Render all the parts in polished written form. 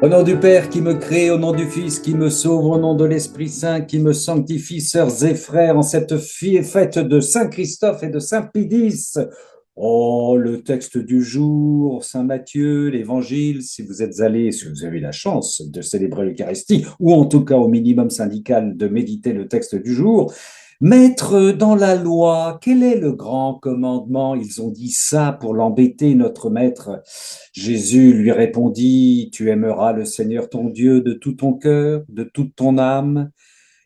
Au nom du Père qui me crée, au nom du Fils qui me sauve, au nom de l'Esprit Saint qui me sanctifie, sœurs et frères, en cette fête de Saint Christophe et de Saint Pédis. Oh, le texte du jour, Saint Matthieu, l'Évangile, si vous êtes allés, si vous avez la chance de célébrer l'Eucharistie, ou en tout cas au minimum syndical de méditer le texte du jour. Maître dans la loi, quel est le grand commandement? Ils ont dit ça pour l'embêter, notre maître. Jésus lui répondit, tu aimeras le Seigneur ton Dieu de tout ton cœur, de toute ton âme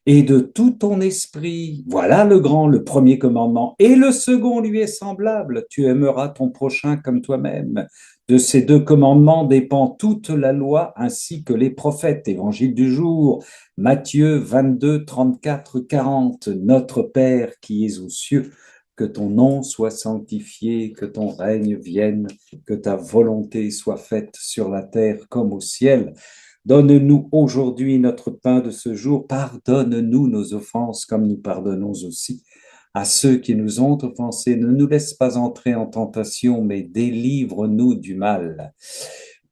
et de tout ton esprit. Voilà le grand, le premier commandement. Et le second lui est semblable, tu aimeras ton prochain comme toi-même. De ces deux commandements dépend toute la loi ainsi que les prophètes. Évangile du jour, Matthieu 22, 34, 40. Notre Père qui es aux cieux, que ton nom soit sanctifié, que ton règne vienne, que ta volonté soit faite sur la terre comme au ciel. Donne-nous aujourd'hui notre pain de ce jour. Pardonne-nous nos offenses comme nous pardonnons aussi à ceux qui nous ont offensés. Ne nous laisse pas entrer en tentation, mais délivre-nous du mal.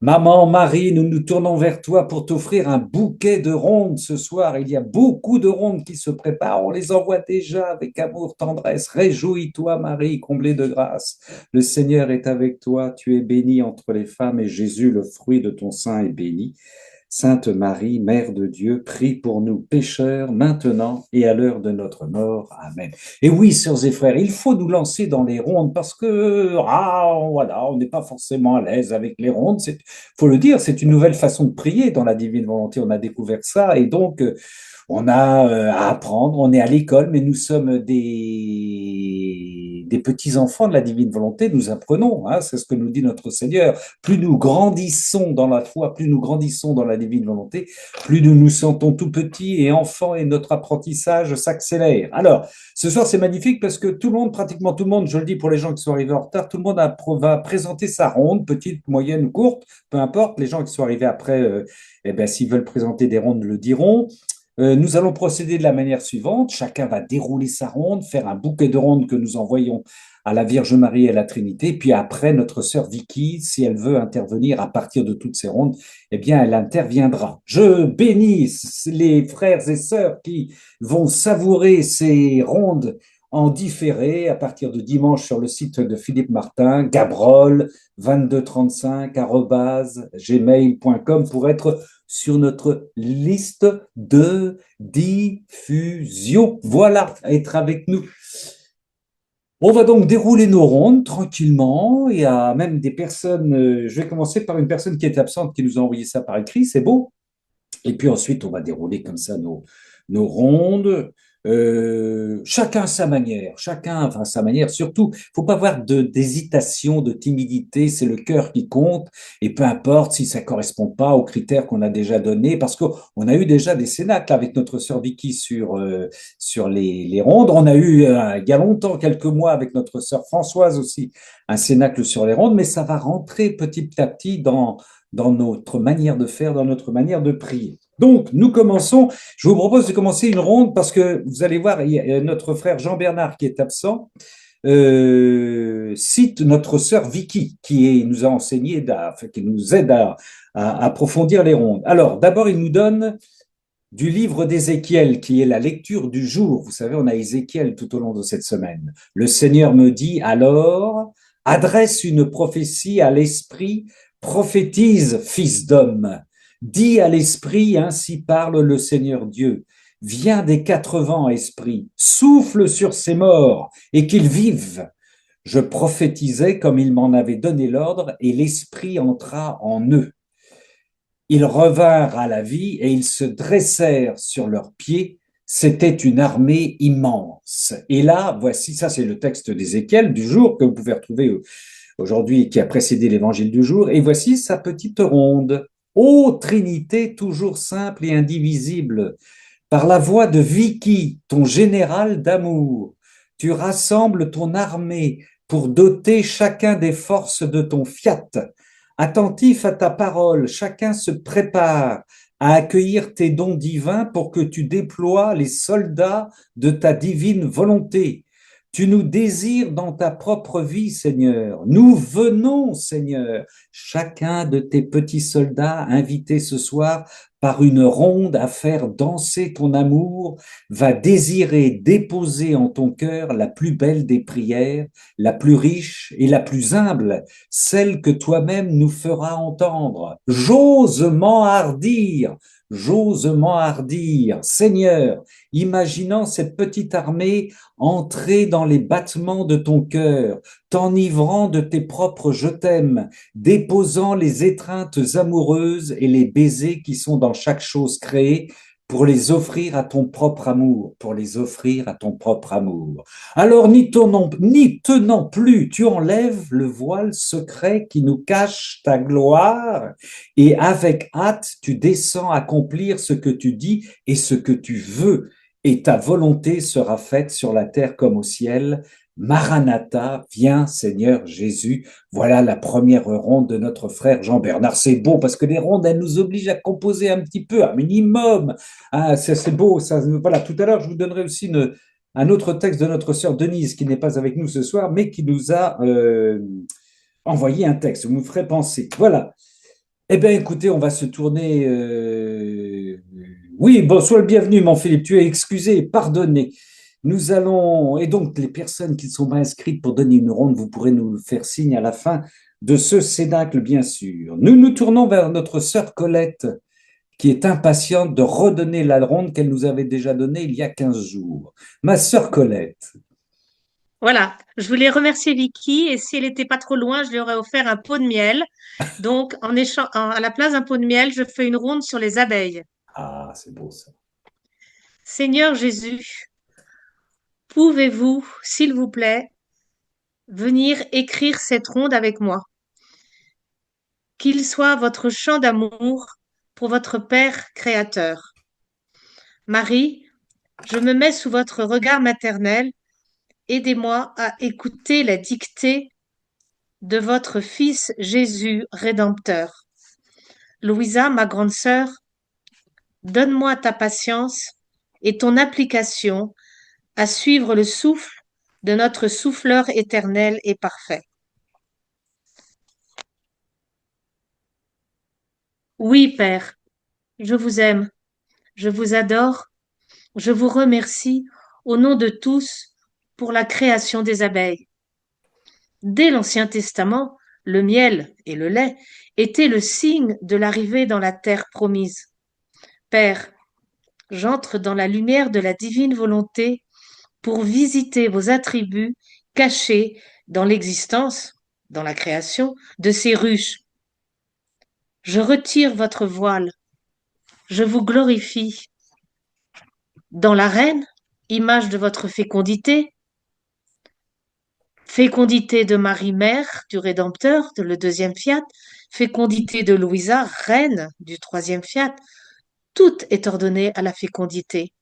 Maman Marie, nous nous tournons vers toi pour t'offrir un bouquet de rondes ce soir. Il y a beaucoup de rondes qui se préparent. On les envoie déjà avec amour, tendresse. Réjouis-toi, Marie, comblée de grâce. Le Seigneur est avec toi. Tu es bénie entre les femmes et Jésus, le fruit de ton sein, est béni. Sainte Marie, Mère de Dieu, prie pour nous pécheurs, maintenant et à l'heure de notre mort. Amen. Et oui, sœurs et frères, il faut nous lancer dans les rondes parce que, voilà, on n'est pas forcément à l'aise avec les rondes. Faut le dire, c'est une nouvelle façon de prier dans la divine volonté. On a découvert ça et donc, on a à apprendre, on est à l'école, mais nous sommes des petits-enfants de la divine volonté, nous apprenons, hein, c'est ce que nous dit notre Seigneur. Plus nous grandissons dans la foi, plus nous grandissons dans la divine volonté, plus nous nous sentons tout petits et enfants et notre apprentissage s'accélère. Alors, ce soir, c'est magnifique parce que tout le monde, pratiquement tout le monde, je le dis pour les gens qui sont arrivés en retard, tout le monde va présenter sa ronde, petite, moyenne, courte, peu importe. Les gens qui sont arrivés après, eh ben, s'ils veulent présenter des rondes, le diront. Nous allons procéder de la manière suivante. Chacun va dérouler sa ronde, faire un bouquet de rondes que nous envoyons à la Vierge Marie et à la Trinité. Puis après, notre sœur Vicky, si elle veut intervenir à partir de toutes ces rondes, eh bien, elle interviendra. Je bénis les frères et sœurs qui vont savourer ces rondes en différé à partir de dimanche sur le site de Philippe Martin, gabrol 2235@gmail.com pour être sur notre liste de diffusion. Voilà, être avec nous. On va donc dérouler nos rondes tranquillement. Il y a même des personnes, je vais commencer par une personne qui est absente, qui nous a envoyé ça par écrit, c'est beau. Et puis ensuite, on va dérouler comme ça nos rondes. Chacun à sa manière, chacun enfin, à sa manière. Surtout, il faut pas avoir d'hésitation, de timidité. C'est le cœur qui compte. Et peu importe si ça correspond pas aux critères qu'on a déjà donnés, parce qu'on a eu déjà des cénacles avec notre sœur Vicky sur les rondes. On a eu il y a longtemps, quelques mois, avec notre sœur Françoise aussi, un cénacle sur les rondes. Mais ça va rentrer petit à petit dans notre manière de faire, dans notre manière de prier. Donc, nous commençons. Je vous propose de commencer une ronde parce que vous allez voir, il y a notre frère Jean-Bernard qui est absent, cite notre sœur Vicky nous a enseigné, enfin, qui nous aide à approfondir les rondes. Alors, d'abord, il nous donne du livre d'Ézéchiel, qui est la lecture du jour. Vous savez, on a Ézéchiel tout au long de cette semaine. Le Seigneur me dit alors, adresse une prophétie à l'esprit, prophétise, fils d'homme. Dis à l'esprit, ainsi parle le Seigneur Dieu. Viens des quatre vents, esprit, souffle sur ces morts et qu'ils vivent. Je prophétisais comme il m'en avait donné l'ordre et l'esprit entra en eux. Ils revinrent à la vie et ils se dressèrent sur leurs pieds. C'était une armée immense. Et là, voici, ça c'est le texte d'Ézéchiel du jour que vous pouvez retrouver aujourd'hui, qui a précédé l'évangile du jour. Et voici sa petite ronde. Ô Trinité toujours simple et indivisible, par la voix de Vicky, ton général d'amour, tu rassembles ton armée pour doter chacun des forces de ton fiat. Attentif à ta parole, chacun se prépare à accueillir tes dons divins pour que tu déploies les soldats de ta divine volonté. Tu nous désires dans ta propre vie, Seigneur. Nous venons, Seigneur, chacun de tes petits soldats invités ce soir par une ronde à faire danser ton amour, va désirer déposer en ton cœur la plus belle des prières, la plus riche et la plus humble, celle que toi-même nous feras entendre. J'ose m'enhardir, Seigneur, imaginant cette petite armée entrer dans les battements de ton cœur, t'enivrant de tes propres je t'aime, déposant les étreintes amoureuses et les baisers qui sont dans chaque chose créée pour les offrir à ton propre amour, pour les offrir à ton propre amour. Alors, n'y tenant plus, tu enlèves le voile secret qui nous cache ta gloire et avec hâte, tu descends accomplir ce que tu dis et ce que tu veux et ta volonté sera faite sur la terre comme au ciel. Maranatha, viens Seigneur Jésus. Voilà la première ronde de notre frère Jean-Bernard. C'est beau parce que les rondes, elles nous obligent à composer un petit peu, un minimum. Ah, c'est beau. Ça, voilà. Tout à l'heure, je vous donnerai aussi un autre texte de notre sœur Denise qui n'est pas avec nous ce soir, mais qui nous a envoyé un texte. Vous me ferez penser. Voilà. Eh bien, écoutez, on va se tourner. Oui, bon, sois le bienvenu, mon Philippe. Tu es excusé, pardonné. Nous allons. Et donc, les personnes qui ne sont pas inscrites pour donner une ronde, vous pourrez nous faire signe à la fin de ce cénacle, bien sûr. Nous nous tournons vers notre sœur Colette, qui est impatiente de redonner la ronde qu'elle nous avait déjà donnée il y a 15 jours. Ma sœur Colette. Voilà, je voulais remercier Vicky et si elle n'était pas trop loin, je lui aurais offert un pot de miel. Donc, à la place d'un pot de miel, je fais une ronde sur les abeilles. Ah, c'est beau ça. Seigneur Jésus, pouvez-vous, s'il vous plaît, venir écrire cette ronde avec moi? Qu'il soit votre chant d'amour pour votre Père créateur. Marie, je me mets sous votre regard maternel. Aidez-moi à écouter la dictée de votre Fils Jésus Rédempteur. Louisa, ma grande sœur, donne-moi ta patience et ton application à suivre le souffle de notre souffleur éternel et parfait. Oui, Père, je vous aime, je vous adore, je vous remercie au nom de tous pour la création des abeilles. Dès l'Ancien Testament, le miel et le lait étaient le signe de l'arrivée dans la terre promise. Père, j'entre dans la lumière de la divine volonté pour visiter vos attributs cachés dans l'existence, dans la création de ces ruches. Je retire votre voile, je vous glorifie. Dans la reine, image de votre fécondité, fécondité de Marie, mère du Rédempteur, le deuxième fiat, fécondité de Louisa, reine du troisième fiat, tout est ordonné à la fécondité.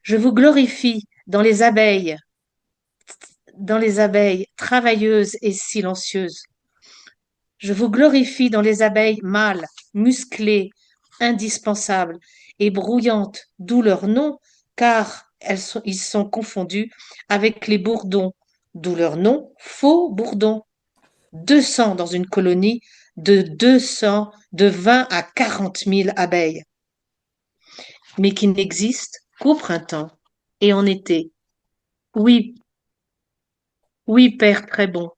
Je vous glorifie dans les abeilles travailleuses et silencieuses. Je vous glorifie dans les abeilles mâles, musclées, indispensables et brouillantes, d'où leur nom, car ils sont confondus avec les bourdons, d'où leur nom, faux bourdons. 200 dans une colonie de 200, de 20 à 40 000 abeilles, mais qui n'existent qu'au printemps et en été. Oui, oui, Père très bon.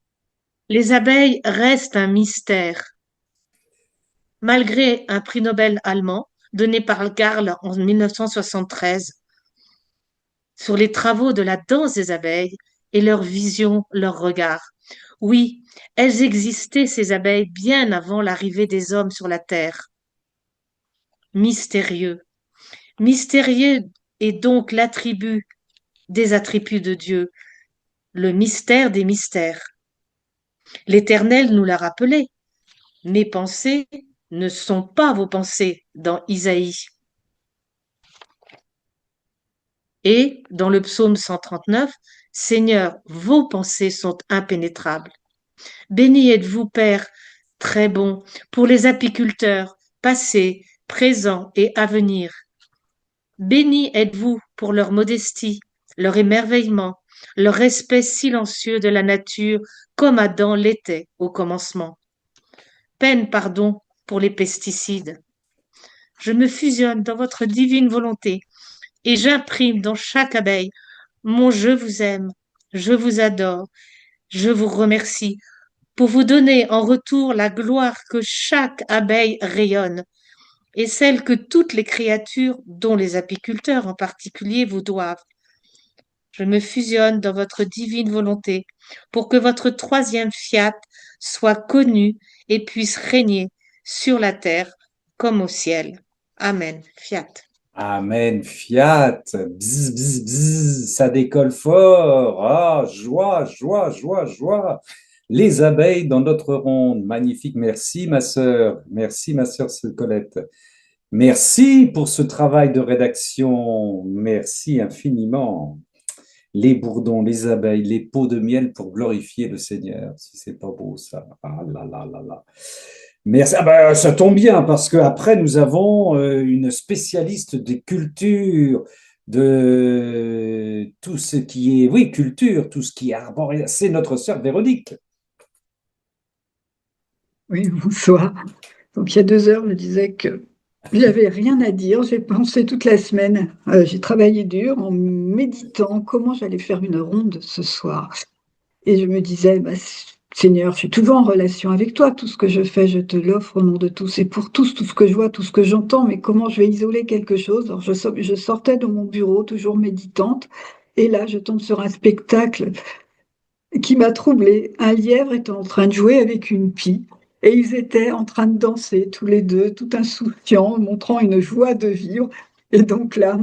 Les abeilles restent un mystère. Malgré un prix Nobel allemand donné par Gall en 1973 sur les travaux de la danse des abeilles et leur vision, leur regard. Oui, elles existaient, ces abeilles, bien avant l'arrivée des hommes sur la Terre. Mystérieux. Mystérieux est donc l'attribut des attributs de Dieu, le mystère des mystères. L'Éternel nous l'a rappelé. Mes pensées ne sont pas vos pensées dans Isaïe. Et dans le psaume 139, Seigneur, vos pensées sont impénétrables. Béni êtes-vous, Père, très bon, pour les apiculteurs, passés, présents et à venir. Béni êtes-vous pour leur modestie, leur émerveillement, le respect silencieux de la nature comme Adam l'était au commencement. Peine, pardon, pour les pesticides. Je me fusionne dans votre divine volonté et j'imprime dans chaque abeille mon je vous aime, je vous adore, je vous remercie pour vous donner en retour la gloire que chaque abeille rayonne et celle que toutes les créatures, dont les apiculteurs en particulier, vous doivent. Je me fusionne dans votre divine volonté pour que votre troisième fiat soit connu et puisse régner sur la terre comme au ciel. Amen. Fiat. Amen, fiat, bzz, bzz, bzz, ça décolle fort. Ah, joie, joie, joie, joie. Les abeilles dans notre ronde. Magnifique. Merci, ma sœur. Merci, ma sœur Colette. Merci pour ce travail de rédaction. Merci infiniment. Les bourdons, les abeilles, les pots de miel pour glorifier le Seigneur. Si c'est pas beau, ça. Ah là là là là. Merci. Ah ben, ça tombe bien parce qu'après, nous avons une spécialiste des cultures, de tout ce qui est, oui, culture, tout ce qui est arboréal. C'est notre sœur Véronique. Oui, bonsoir. Donc, il y a 2 heures, je disais que j'avais rien à dire. J'ai pensé toute la semaine. J'ai travaillé dur en méditant comment j'allais faire une ronde ce soir. Et je me disais, bah, Seigneur, je suis toujours en relation avec toi. Tout ce que je fais, je te l'offre au nom de tous et pour tous, tout ce que je vois, tout ce que j'entends. Mais comment je vais isoler quelque chose? Alors, je sortais de mon bureau, toujours méditante. Et là, je tombe sur un spectacle qui m'a troublée. Un lièvre était en train de jouer avec une pie et ils étaient en train de danser tous les deux, tout insouciants, montrant une joie de vivre. Et donc là,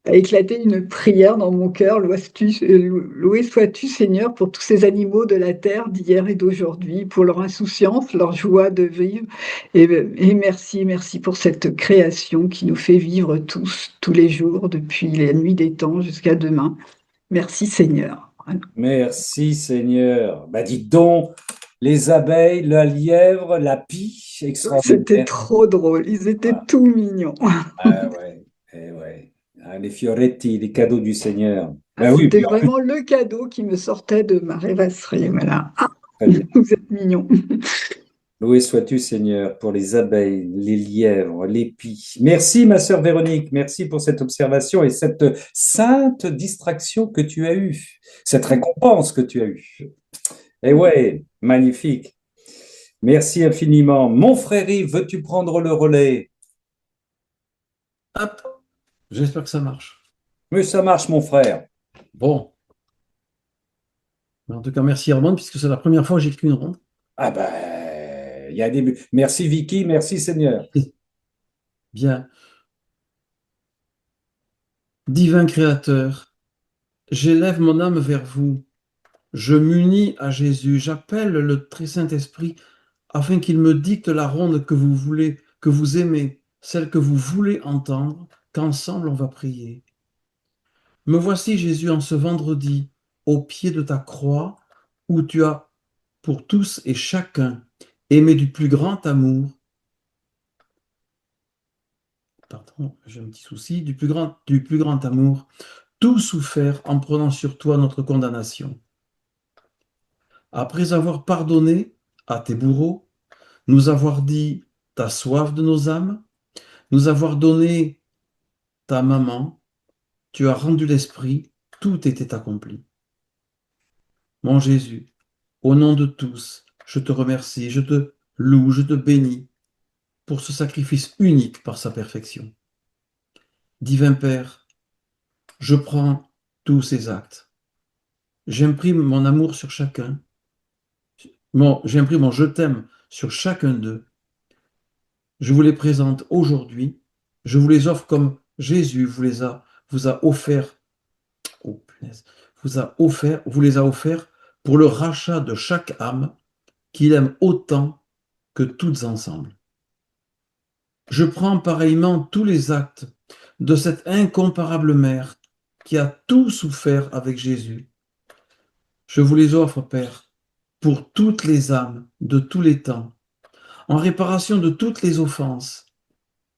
a éclaté une prière dans mon cœur. Loué sois-tu, Seigneur, pour tous ces animaux de la terre d'hier et d'aujourd'hui, pour leur insouciance, leur joie de vivre. Et merci, merci pour cette création qui nous fait vivre tous les jours, depuis la nuit des temps jusqu'à demain. Merci, Seigneur. Voilà. Merci Seigneur. Bah, dites donc, les abeilles, la lièvre, la pie, C'était extraordinaire. trop drôle. Ils étaient Ah, tout mignons. ah ouais, eh ouais. Ah, les fioretti, les cadeaux du Seigneur. Ah, Ben oui, c'était puis en plus, vraiment le cadeau qui me sortait de ma rêvasserie. Voilà. Ah, très bien. vous êtes mignons. Loué sois-tu, Seigneur, pour les abeilles, les lièvres, les pies. Merci, ma sœur Véronique. Merci pour cette observation et cette sainte distraction que tu as eue, cette récompense que tu as eue. Eh ouais, magnifique. Merci infiniment. Mon frère Yves, veux-tu prendre le relais? Hop, j'espère que ça marche. Mais ça marche, mon frère. Bon, en tout cas, merci Armand, puisque c'est la première fois que j'écris une ronde. Ah ben, il y a des... Merci Vicky, merci Seigneur. Bien. Divin Créateur, j'élève mon âme vers vous. Je m'unis à Jésus. J'appelle le très Saint-Esprit afin qu'il me dicte la ronde que vous voulez, que vous aimez, celle que vous voulez entendre, qu'ensemble on va prier. Me voici, Jésus, en ce vendredi, au pied de ta croix, où tu as, pour tous et chacun, aimé du plus grand amour, pardon, j'ai un petit souci, du plus grand amour, tout souffert en prenant sur toi notre condamnation. Après avoir pardonné à tes bourreaux, nous avoir dit ta soif de nos âmes, nous avoir donné ta maman, tu as rendu l'esprit, tout était accompli. Mon Jésus, au nom de tous, je te remercie, je te loue, je te bénis pour ce sacrifice unique par sa perfection. Divin Père, je prends tous ces actes. J'imprime mon amour sur chacun. J'imprime mon je t'aime sur chacun d'eux. Je vous les présente aujourd'hui. Je vous les offre comme Jésus vous a offert, oh punaise, vous les a offerts pour le rachat de chaque âme qu'il aime autant que toutes ensemble. Je prends pareillement tous les actes de cette incomparable mère qui a tout souffert avec Jésus. Je vous les offre, Père, pour toutes les âmes de tous les temps, en réparation de toutes les offenses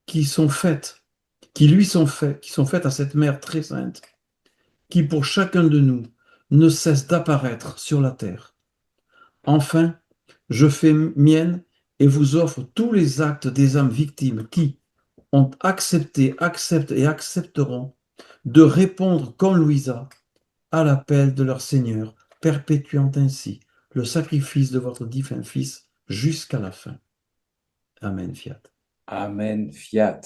qui sont faites, qui sont faites à cette mère très sainte, qui pour chacun de nous ne cesse d'apparaître sur la terre. Enfin, je fais mienne et vous offre tous les actes des âmes victimes qui ont accepté, acceptent et accepteront de répondre comme Louisa à l'appel de leur Seigneur, perpétuant ainsi le sacrifice de votre divin Fils jusqu'à la fin. Amen, fiat. Amen, fiat.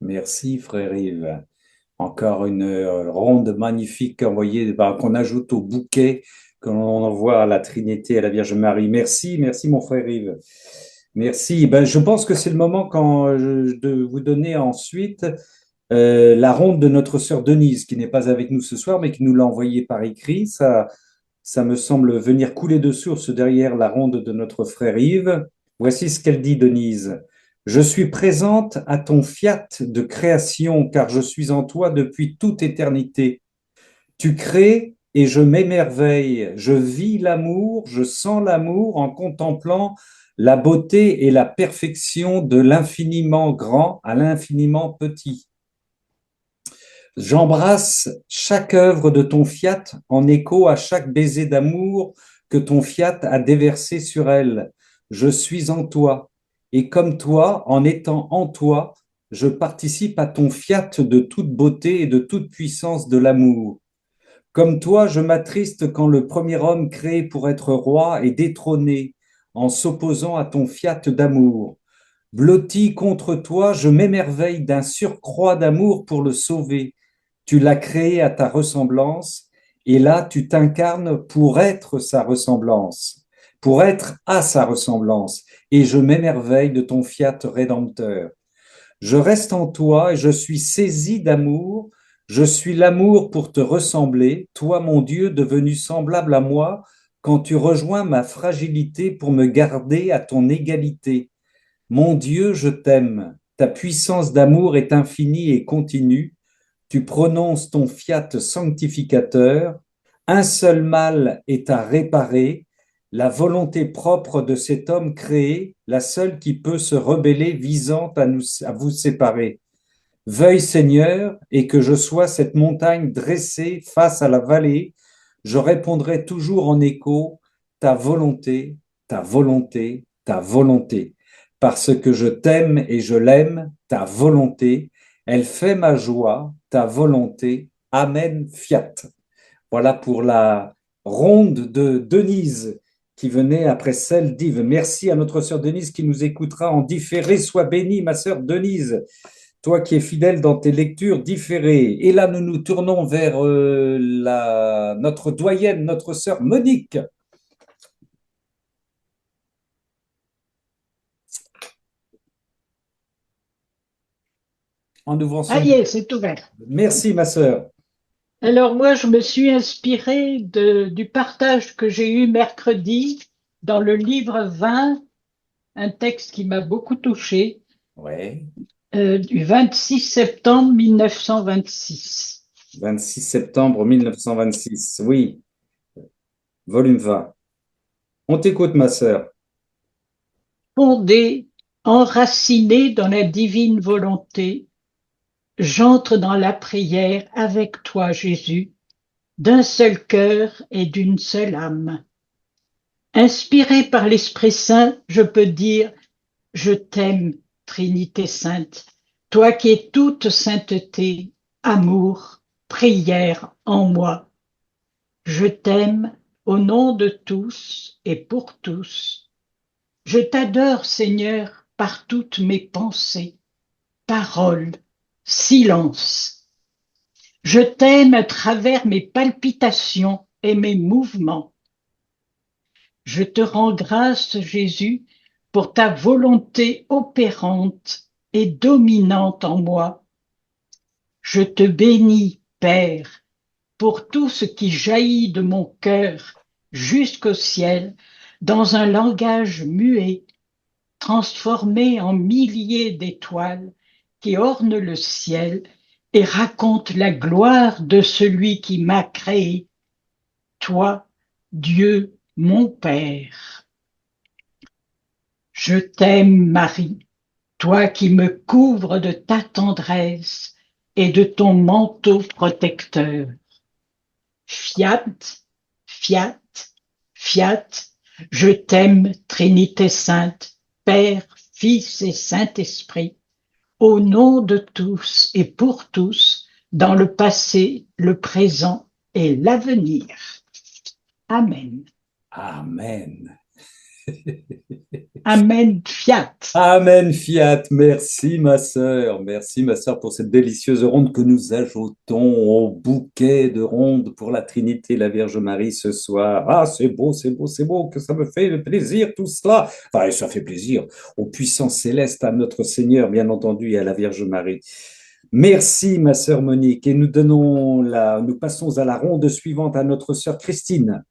Merci, frère Yves. Encore une ronde magnifique qu'on ajoute au bouquet que l'on envoie à la Trinité, à la Vierge Marie. Merci, merci mon frère Yves. Merci. Ben, je pense que c'est le moment de vous donner ensuite la ronde de notre sœur Denise, qui n'est pas avec nous ce soir, mais qui nous l'a envoyée par écrit. Ça me semble venir couler de source derrière la ronde de notre frère Yves. Voici ce qu'elle dit, Denise. Je suis présente à ton fiat de création, car je suis en toi depuis toute éternité. Tu crées et je m'émerveille. Je vis l'amour, je sens l'amour en contemplant la beauté et la perfection de l'infiniment grand à l'infiniment petit. J'embrasse chaque œuvre de ton fiat en écho à chaque baiser d'amour que ton fiat a déversé sur elle. Je suis en toi, et comme toi, en étant en toi, je participe à ton fiat de toute beauté et de toute puissance de l'amour. Comme toi, je m'attriste quand le premier homme créé pour être roi est détrôné en s'opposant à ton fiat d'amour. Blotti contre toi, je m'émerveille d'un surcroît d'amour pour le sauver. Tu l'as créé à ta ressemblance, et là tu t'incarnes pour être sa ressemblance, pour être à sa ressemblance, et je m'émerveille de ton fiat rédempteur. Je reste en toi et je suis saisi d'amour, je suis l'amour pour te ressembler, toi mon Dieu devenu semblable à moi, quand tu rejoins ma fragilité pour me garder à ton égalité. Mon Dieu, je t'aime, ta puissance d'amour est infinie et continue, tu prononces ton fiat sanctificateur, un seul mal est à réparer, la volonté propre de cet homme créé, la seule qui peut se rebeller visant à vous séparer. Veuille Seigneur, et que je sois cette montagne dressée face à la vallée, je répondrai toujours en écho, ta volonté, ta volonté, ta volonté. Parce que je t'aime et je l'aime, ta volonté, elle fait ma joie, ta volonté. Amen, fiat. Voilà pour la ronde de Denise qui venait après celle d'Yves. Merci à notre sœur Denise qui nous écoutera en différé. Sois bénie, ma sœur Denise, toi qui es fidèle dans tes lectures différées. Et là, nous nous tournons vers notre doyenne, notre sœur Monique. En ouvrant son... Ça y est, c'est ouvert. Merci, ma sœur. Alors moi, je me suis inspirée du partage que j'ai eu mercredi dans le livre 20, un texte qui m'a beaucoup touchée, Ouais. du 26 septembre 1926. 26 septembre 1926. Oui, volume 20. On t'écoute, ma sœur. Fondé, enraciné dans la divine volonté, j'entre dans la prière avec toi, Jésus, d'un seul cœur et d'une seule âme. Inspiré par l'Esprit Saint, je peux dire: je t'aime, Trinité sainte, toi qui es toute sainteté, amour, prière en moi. Je t'aime au nom de tous et pour tous. Je t'adore, Seigneur, par toutes mes pensées, paroles, silence. Je t'aime à travers mes palpitations et mes mouvements. Je te rends grâce, Jésus, pour ta volonté opérante et dominante en moi. Je te bénis, Père, pour tout ce qui jaillit de mon cœur jusqu'au ciel dans un langage muet, transformé en milliers d'étoiles qui ornent le ciel et racontent la gloire de celui qui m'a créé, toi, Dieu, mon Père. Je t'aime, Marie, toi qui me couvres de ta tendresse et de ton manteau protecteur. Fiat, fiat, fiat, je t'aime, Trinité sainte, Père, Fils et Saint-Esprit, au nom de tous et pour tous, dans le passé, le présent et l'avenir. Amen. Amen. Amen, fiat. Amen, fiat. Merci, ma sœur. Merci, ma sœur, pour cette délicieuse ronde que nous ajoutons au bouquet de rondes pour la Trinité, la Vierge Marie ce soir. Ah, c'est beau, c'est beau, c'est beau, que ça me fait plaisir tout cela. Enfin, ça fait plaisir aux puissances célestes, à notre Seigneur, bien entendu, et à la Vierge Marie. Merci, ma sœur Monique. Et nous passons à la ronde suivante à notre sœur Christine.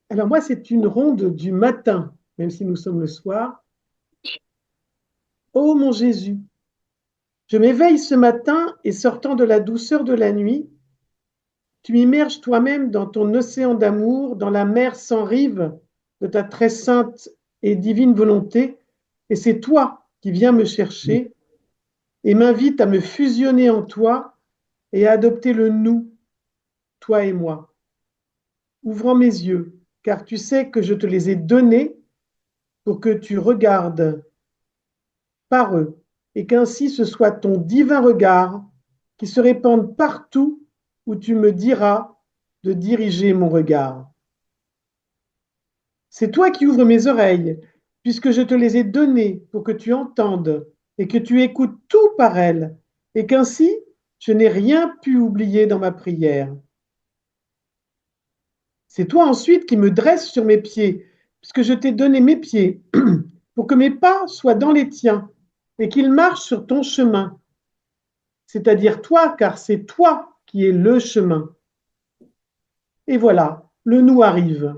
Alors moi, c'est une ronde du matin, même si nous sommes le soir. Ô mon Jésus, je m'éveille ce matin et sortant de la douceur de la nuit, tu m'immerges toi-même dans ton océan d'amour, dans la mer sans rive de ta très sainte et divine volonté, et c'est toi qui viens me chercher et m'invite à me fusionner en toi et à adopter le nous, toi et moi. Ouvrant mes yeux, car tu sais que je te les ai donnés pour que tu regardes par eux, et qu'ainsi ce soit ton divin regard qui se répande partout où tu me diras de diriger mon regard. C'est toi qui ouvres mes oreilles, puisque je te les ai données pour que tu entendes et que tu écoutes tout par elles, et qu'ainsi je n'ai rien pu oublier dans ma prière. C'est toi ensuite qui me dresses sur mes pieds, puisque je t'ai donné mes pieds, pour que mes pas soient dans les tiens et qu'ils marchent sur ton chemin, c'est-à-dire toi, car c'est toi qui es le chemin. Et voilà, le nous arrive.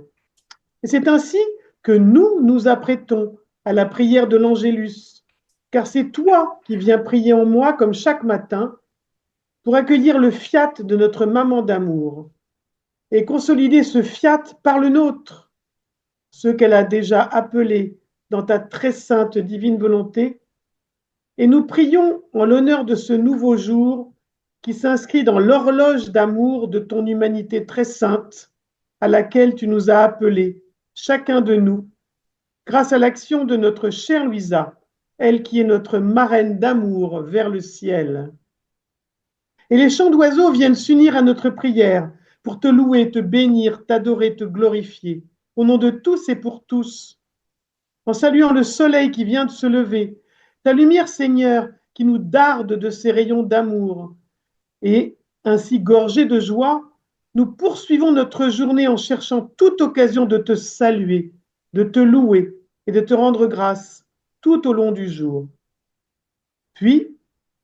Et c'est ainsi que nous nous apprêtons à la prière de l'Angélus, car c'est toi qui viens prier en moi comme chaque matin pour accueillir le fiat de notre maman d'amour et consolider ce fiat par le nôtre, ce qu'elle a déjà appelé dans ta très sainte divine volonté. Et nous prions en l'honneur de ce nouveau jour qui s'inscrit dans l'horloge d'amour de ton humanité très sainte à laquelle tu nous as appelés, chacun de nous, grâce à l'action de notre chère Louisa, elle qui est notre marraine d'amour vers le ciel. Et les chants d'oiseaux viennent s'unir à notre prière pour te louer, te bénir, t'adorer, te glorifier, au nom de tous et pour tous, en saluant le soleil qui vient de se lever, ta lumière, Seigneur, qui nous darde de ses rayons d'amour. Et ainsi, gorgés de joie, nous poursuivons notre journée en cherchant toute occasion de te saluer, de te louer et de te rendre grâce tout au long du jour. Puis,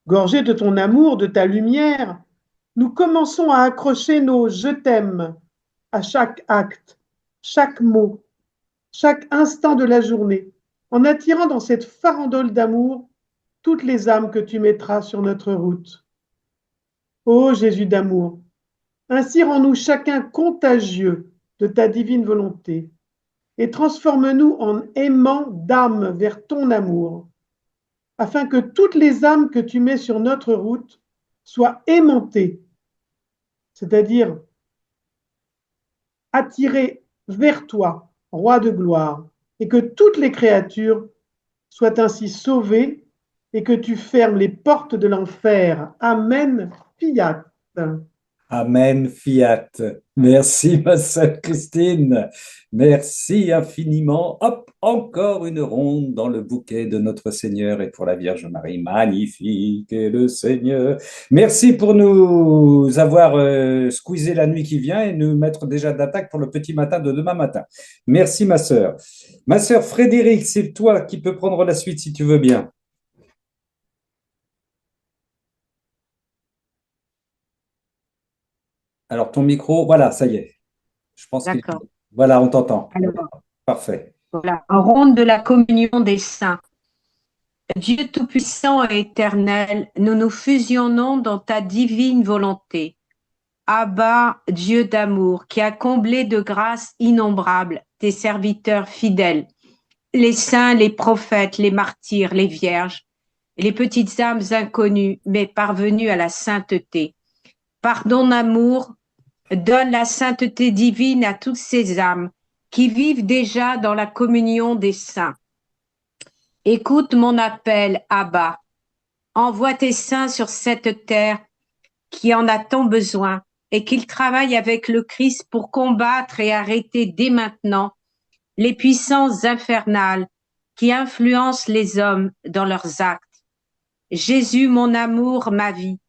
gorgés de ton amour, de ta lumière, nous commençons à accrocher nos je t'aime à chaque acte, chaque mot, chaque instant de la journée, en attirant dans cette farandole d'amour toutes les âmes que tu mettras sur notre route. Ô Jésus d'amour, ainsi rends-nous chacun contagieux de ta divine volonté et transforme-nous en aimants d'âme vers ton amour, afin que toutes les âmes que tu mets sur notre route soient aimantées, c'est-à-dire attirées vers toi, roi de gloire, et que toutes les créatures soient ainsi sauvées et que tu fermes les portes de l'enfer. Amen, fiat. Amen, fiat. Merci, ma sœur Christine. Merci infiniment. Hop, encore une ronde dans le bouquet de notre Seigneur et pour la Vierge Marie. Magnifique est le Seigneur. Merci pour nous avoir squeezé la nuit qui vient et nous mettre déjà d'attaque pour le petit matin de demain matin. Merci, ma sœur. Ma sœur Frédéric, c'est toi qui peux prendre la suite si tu veux bien. Alors, ton micro, voilà, ça y est. Je pense que D'accord. voilà, on t'entend. Alors, Parfait. voilà. En ronde de la communion des saints. Dieu Tout-Puissant et éternel, nous nous fusionnons dans ta divine volonté. Abba, Dieu d'amour, qui a comblé de grâces innombrables tes serviteurs fidèles, les saints, les prophètes, les martyrs, les vierges, les petites âmes inconnues, mais parvenues à la sainteté. par ton amour, donne la sainteté divine à toutes ces âmes qui vivent déjà dans la communion des saints. Écoute mon appel, Abba. Envoie tes saints sur cette terre qui en a tant besoin et qu'ils travaillent avec le Christ pour combattre et arrêter dès maintenant les puissances infernales qui influencent les hommes dans leurs actes. Jésus, mon amour, ma vie,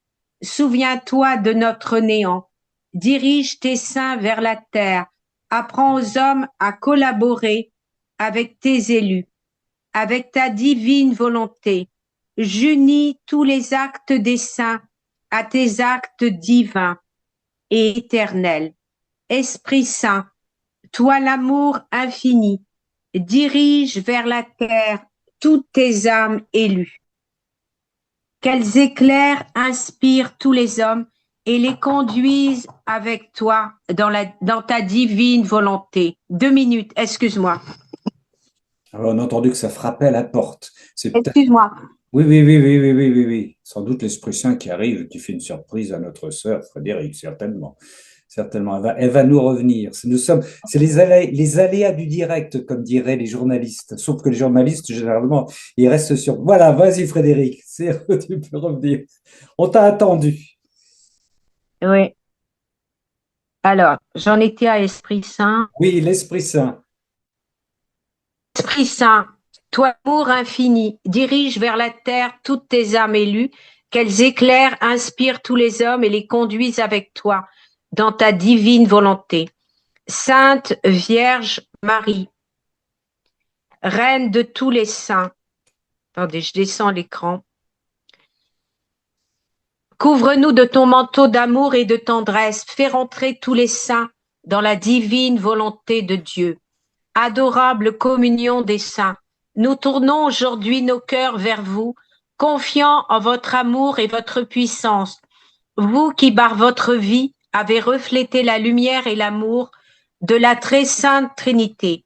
souviens-toi de notre néant. Dirige tes saints vers la terre. Apprends aux hommes à collaborer avec tes élus, avec ta divine volonté. J'unis tous les actes des saints à tes actes divins et éternels. Esprit Saint, toi l'amour infini, dirige vers la terre toutes tes âmes élues. Qu'elles éclairent, inspirent tous les hommes et les conduisent avec toi dans ta divine volonté. 2 minutes, excuse-moi. Alors, on a entendu que ça frappait à la porte. C'est peut-être... Excuse-moi. Oui. Sans doute l'Esprit Saint qui arrive, qui fait une surprise à notre sœur Frédéric, certainement. Certainement, elle va nous revenir. C'est les aléas du direct, comme diraient les journalistes. Sauf que les journalistes, généralement, ils restent sur. Voilà, vas-y Frédéric, tu peux revenir. On t'a attendu. Oui. Alors, j'en étais à Esprit Saint. Oui, l'Esprit Saint. Esprit Saint, toi, amour infini, dirige vers la terre toutes tes âmes élues, qu'elles éclairent, inspirent tous les hommes et les conduisent avec toi dans ta divine volonté. Sainte Vierge Marie, Reine de tous les saints. Attendez, je descends l'écran. Couvre-nous de ton manteau d'amour et de tendresse. Fais rentrer tous les saints dans la divine volonté de Dieu. Adorable communion des saints, nous tournons aujourd'hui nos cœurs vers vous, confiants en votre amour et votre puissance. Vous qui, par votre vie, avez reflété la lumière et l'amour de la très sainte Trinité.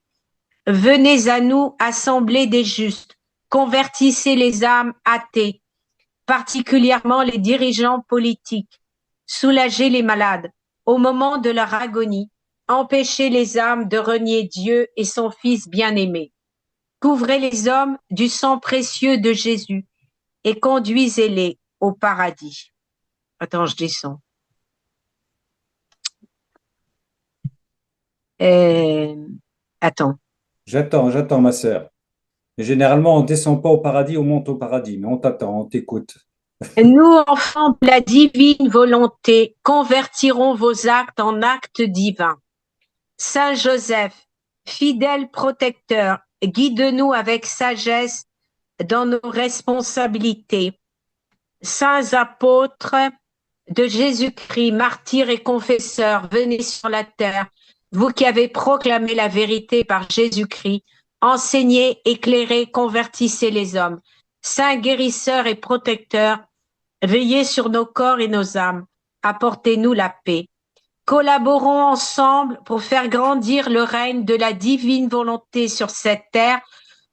Venez à nous, assemblée des justes, convertissez les âmes athées, particulièrement les dirigeants politiques, soulagez les malades au moment de leur agonie, empêchez les âmes de renier Dieu et son Fils bien-aimé. Couvrez les hommes du sang précieux de Jésus et conduisez-les au paradis. Attends, je descends. Attends. J'attends, ma sœur. Généralement, on ne descend pas au paradis, on monte au paradis, mais on t'attend, on t'écoute. Nous, enfants de la divine volonté, convertirons vos actes en actes divins. Saint Joseph, fidèle protecteur, guide-nous avec sagesse dans nos responsabilités. Saints apôtres de Jésus-Christ, martyrs et confesseurs, venez sur la terre, vous qui avez proclamé la vérité par Jésus-Christ, enseignez, éclairez, convertissez les hommes. Saints guérisseurs et protecteurs, veillez sur nos corps et nos âmes, apportez-nous la paix. Collaborons ensemble pour faire grandir le règne de la divine volonté sur cette terre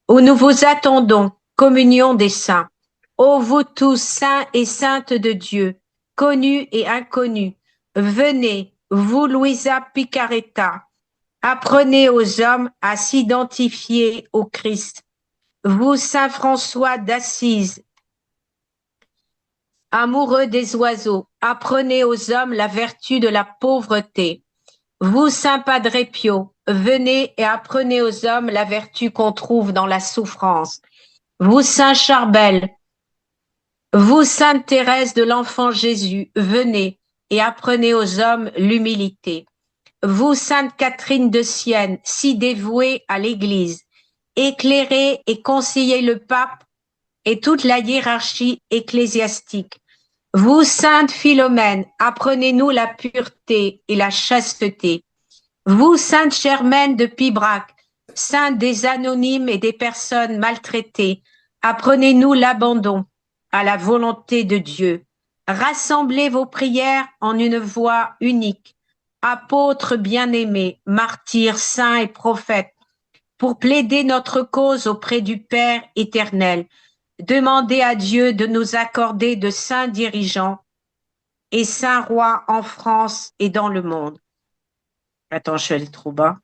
où nous vous attendons, communion des saints. Ô vous tous, saints et saintes de Dieu, connus et inconnus, venez, vous Louisa Picaretta, apprenez aux hommes à s'identifier au Christ. Vous, Saint François d'Assise, amoureux des oiseaux, apprenez aux hommes la vertu de la pauvreté. Vous, Saint Padre Pio, venez et apprenez aux hommes la vertu qu'on trouve dans la souffrance. Vous, Saint Charbel, vous, Sainte Thérèse de l'Enfant Jésus, venez et apprenez aux hommes l'humilité. Vous, Sainte Catherine de Sienne, si dévouée à l'Église, éclairez et conseillez le pape et toute la hiérarchie ecclésiastique. Vous, Sainte Philomène, apprenez-nous la pureté et la chasteté. Vous, Sainte Germaine de Pibrac, sainte des anonymes et des personnes maltraitées, apprenez-nous l'abandon à la volonté de Dieu. Rassemblez vos prières en une voix unique. Apôtres bien-aimés, martyrs, saints et prophètes, pour plaider notre cause auprès du Père éternel. Demandez à Dieu de nous accorder de saints dirigeants et saint roi en France et dans le monde. Attends, je suis allée trop bas.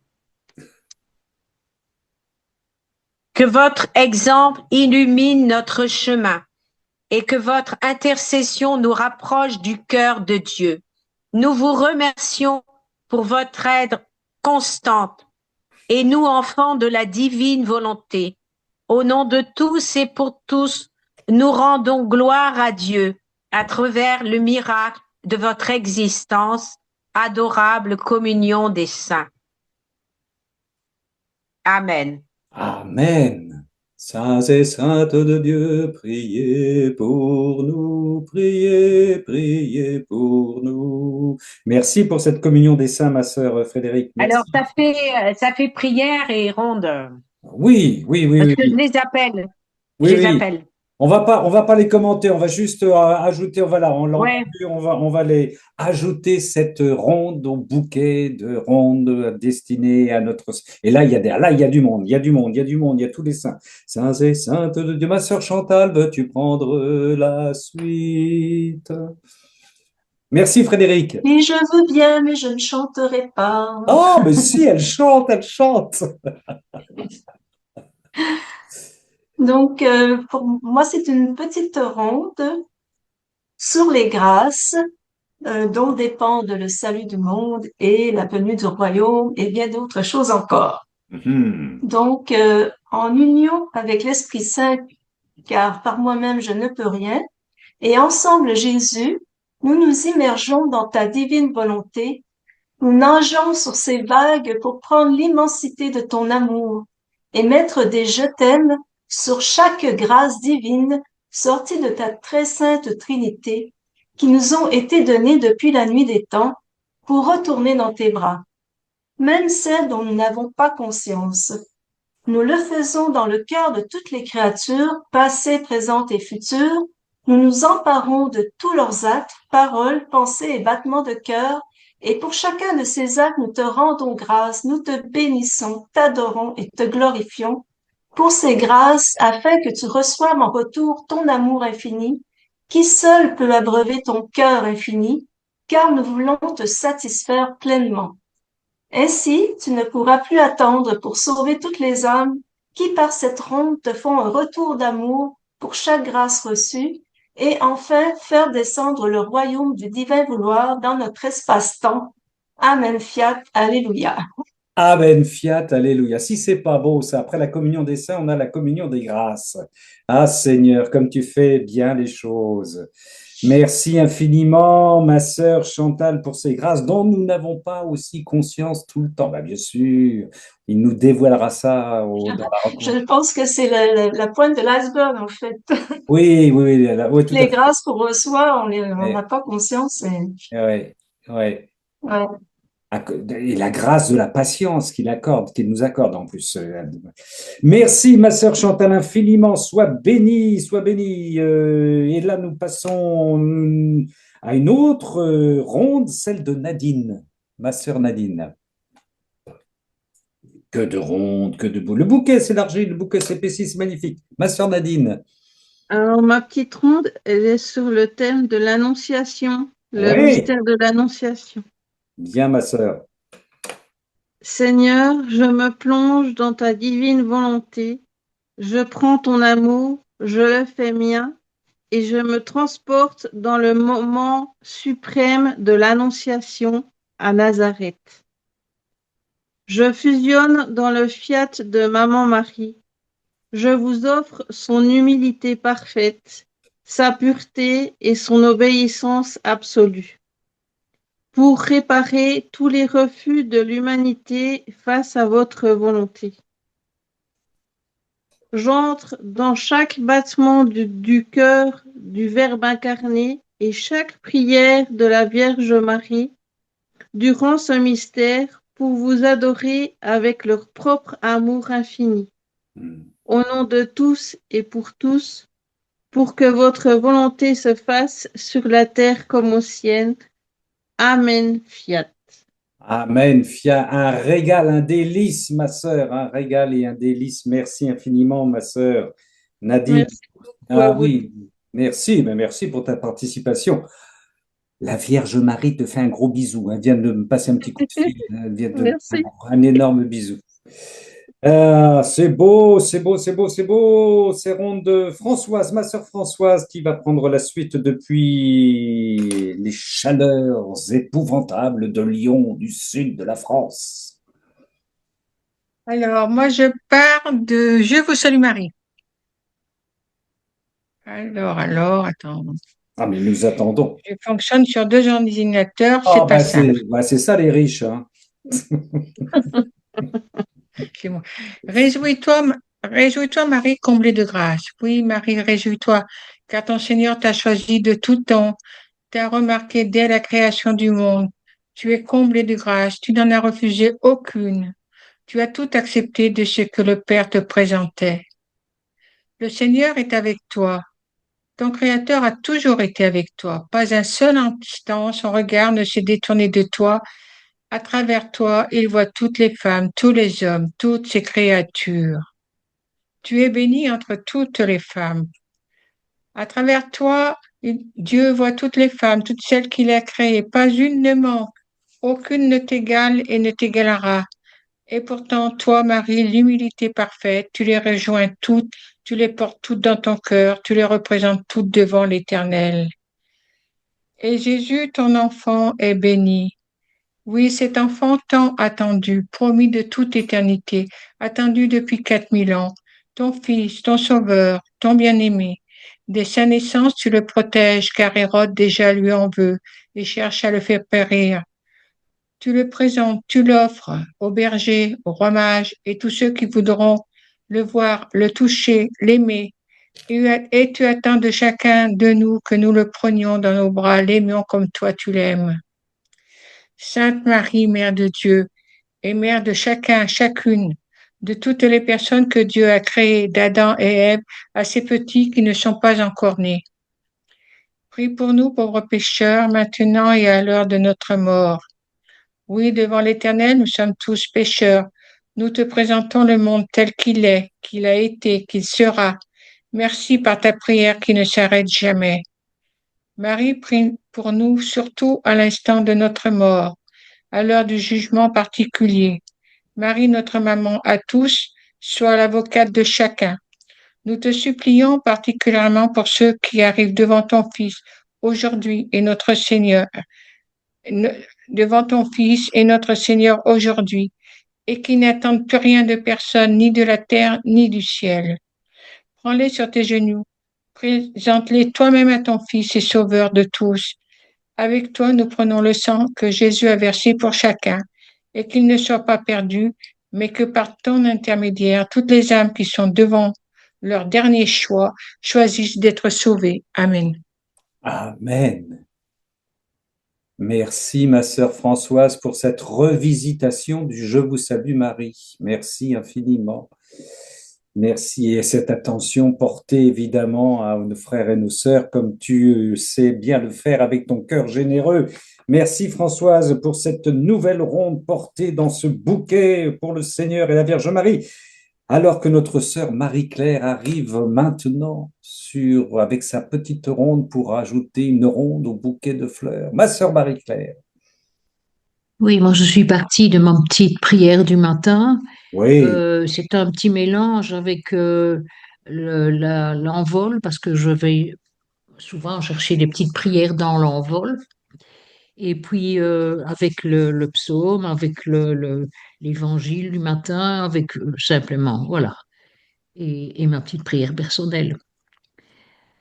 Que votre exemple illumine notre chemin et que votre intercession nous rapproche du cœur de Dieu. Nous vous remercions pour votre aide constante et nous, enfants de la divine volonté, au nom de tous et pour tous, nous rendons gloire à Dieu à travers le miracle de votre existence, adorable communion des saints. Amen. Amen. Saints et saintes de Dieu, priez pour nous, priez, priez pour nous. Merci pour cette communion des saints, ma sœur Frédéric. Merci. Alors, ça fait prière et ronde. Oui, oui, oui, Parce oui, que oui. je les appelle. Oui, Je les oui. appelle. On va pas les commenter, on va juste ajouter, voilà, on l'a Ouais. entendu, on va les ajouter cette ronde au bouquet de rondes destinées à notre. Et là, il y a du monde, il y a du monde, il y a du monde, il y a tous les saints. Saints et saintes de Dieu, ma sœur Chantal, veux-tu prendre la suite? Merci Frédéric. Et je veux bien, mais je ne chanterai pas. Oh, mais si, elle chante, elle chante. Donc, pour moi, c'est une petite ronde sur les grâces dont dépendent le salut du monde et la venue du royaume et bien d'autres choses encore. Donc, en union avec l'Esprit Saint, car par moi-même je ne peux rien, et ensemble Jésus, nous nous immergeons dans ta divine volonté, nous nageons sur ces vagues pour prendre l'immensité de ton amour et mettre des je t'aime sur chaque grâce divine sortie de ta très sainte Trinité, qui nous ont été données depuis la nuit des temps pour retourner dans tes bras, même celles dont nous n'avons pas conscience. Nous le faisons dans le cœur de toutes les créatures, passées, présentes et futures. Nous nous emparons de tous leurs actes, paroles, pensées et battements de cœur, et pour chacun de ces actes, nous te rendons grâce, nous te bénissons, t'adorons et te glorifions pour ces grâces afin que tu reçoives en retour ton amour infini, qui seul peut abreuver ton cœur infini, car nous voulons te satisfaire pleinement. Ainsi, tu ne pourras plus attendre pour sauver toutes les âmes qui, par cette ronde, te font un retour d'amour pour chaque grâce reçue et enfin faire descendre le royaume du divin vouloir dans notre espace-temps. Amen, fiat, alléluia. Amen, fiat, alléluia. Si c'est pas beau, ça, après la communion des saints, on a la communion des grâces. Ah Seigneur, comme tu fais bien les choses. Merci infiniment, ma sœur Chantal, pour ces grâces dont nous n'avons pas aussi conscience tout le temps. Bah, bien sûr, il nous dévoilera ça dans la rencontre. Je pense que c'est la pointe de l'iceberg, en fait. Oui, oui, oui, oui, tout à Les fait. grâces qu'on reçoit, on n'a pas conscience. Ouais, ouais. Ouais. Et la grâce de la patience qu'il accorde, qu'il nous accorde en plus. Merci, ma sœur Chantal, infiniment. Sois bénie, sois bénie. Et là, nous passons à une autre ronde, celle de Nadine, ma sœur Nadine. Que de rondes, que de beaux. Le bouquet s'élargit, le bouquet s'épaissit, c'est magnifique. Ma sœur Nadine. Alors, ma petite ronde, elle est sur le thème de l'Annonciation, le Oui, mystère de l'Annonciation. bien, ma sœur. Seigneur, je me plonge dans ta divine volonté, je prends ton amour, je le fais mien, et je me transporte dans le moment suprême de l'Annonciation à Nazareth. Je fusionne dans le fiat de Maman Marie. Je vous offre son humilité parfaite, sa pureté et son obéissance absolue, pour réparer tous les refus de l'humanité face à votre volonté. J'entre dans chaque battement du cœur du Verbe incarné et chaque prière de la Vierge Marie durant ce mystère pour vous adorer avec leur propre amour infini. Au nom de tous et pour tous, pour que votre volonté se fasse sur la terre comme aux cieux. Amen, fiat. Amen, Fia, un régal, un délice, ma sœur, un régal et un délice. Merci infiniment, ma sœur Nadine. Merci beaucoup à Ah vous. oui, merci, mais merci pour ta participation. La Vierge Marie te fait un gros bisou. Elle vient de me passer un petit coup de fil. Elle vient de Merci. un énorme bisou. C'est beau, c'est beau, c'est beau, c'est beau. C'est ronde de Françoise, ma sœur Françoise, qui va prendre la suite depuis les chaleurs épouvantables de Lyon, du sud de la France. Alors, moi, je pars de Je vous salue Marie. Alors, attends. Ah, mais nous attendons. Je fonctionne sur deux ordinateurs, Ah, c'est pas simple. c'est ça les riches, hein. C'est moi. Réjouis-toi, réjouis-toi, Marie, comblée de grâce. Oui, Marie, réjouis-toi, car ton Seigneur t'a choisi de tout temps, t'a remarqué dès la création du monde. Tu es comblée de grâce, tu n'en as refusé aucune. Tu as tout accepté de ce que le Père te présentait. Le Seigneur est avec toi. Ton Créateur a toujours été avec toi. Pas un seul instant, son regard ne s'est détourné de toi. À travers toi, il voit toutes les femmes, tous les hommes, toutes ces créatures. Tu es bénie entre toutes les femmes. À travers toi, Dieu voit toutes les femmes, toutes celles qu'il a créées. Pas une ne manque. Aucune ne t'égale et ne t'égalera. Et pourtant, toi, Marie, l'humilité parfaite, tu les rejoins toutes, tu les portes toutes dans ton cœur, tu les représentes toutes devant l'Éternel. Et Jésus, ton enfant, est béni. Oui, cet enfant tant attendu, promis de toute éternité, attendu depuis 4000 ans, ton fils, ton sauveur, ton bien-aimé. Dès sa naissance, tu le protèges, car Hérode déjà lui en veut et cherche à le faire périr. Tu le présentes, tu l'offres aux bergers, aux rois mages et tous ceux qui voudront le voir, le toucher, l'aimer. Et tu attends de chacun de nous que nous le prenions dans nos bras, l'aimions comme toi tu l'aimes. Sainte Marie, Mère de Dieu, et mère de chacun, chacune, de toutes les personnes que Dieu a créées, d'Adam et Ève, à ces petits qui ne sont pas encore nés. Prie pour nous, pauvres pécheurs, maintenant et à l'heure de notre mort. Oui, devant l'Éternel, nous sommes tous pécheurs. Nous te présentons le monde tel qu'il est, qu'il a été, qu'il sera. Merci par ta prière qui ne s'arrête jamais. Marie, prie pour nous, surtout à l'instant de notre mort, à l'heure du jugement particulier. Marie, notre maman à tous, sois l'avocate de chacun. Nous te supplions particulièrement pour ceux qui arrivent devant ton Fils aujourd'hui et notre Seigneur, devant ton Fils et notre Seigneur aujourd'hui, et qui n'attendent plus rien de personne, ni de la terre, ni du ciel. Prends-les sur tes genoux, présente-les toi-même à ton Fils et Sauveur de tous. Avec toi, nous prenons le sang que Jésus a versé pour chacun, et qu'il ne soit pas perdu, mais que par ton intermédiaire, toutes les âmes qui sont devant leur dernier choix choisissent d'être sauvées. Amen. Amen. Merci, ma sœur Françoise, pour cette revisitation du Je vous salue Marie. Merci infiniment. Merci et cette attention portée évidemment à nos frères et nos sœurs comme tu sais bien le faire avec ton cœur généreux. Merci Françoise pour cette nouvelle ronde portée dans ce bouquet pour le Seigneur et la Vierge Marie. Alors que notre sœur Marie-Claire arrive maintenant avec sa petite ronde pour ajouter une ronde au bouquet de fleurs. Ma sœur Marie-Claire. Oui, moi je suis partie de ma petite prière du matin. Oui. C'est un petit mélange avec l'envol parce que je vais souvent chercher des petites prières dans l'envol. Et puis avec le psaume, avec l'évangile du matin, avec simplement, voilà. Et ma petite prière personnelle.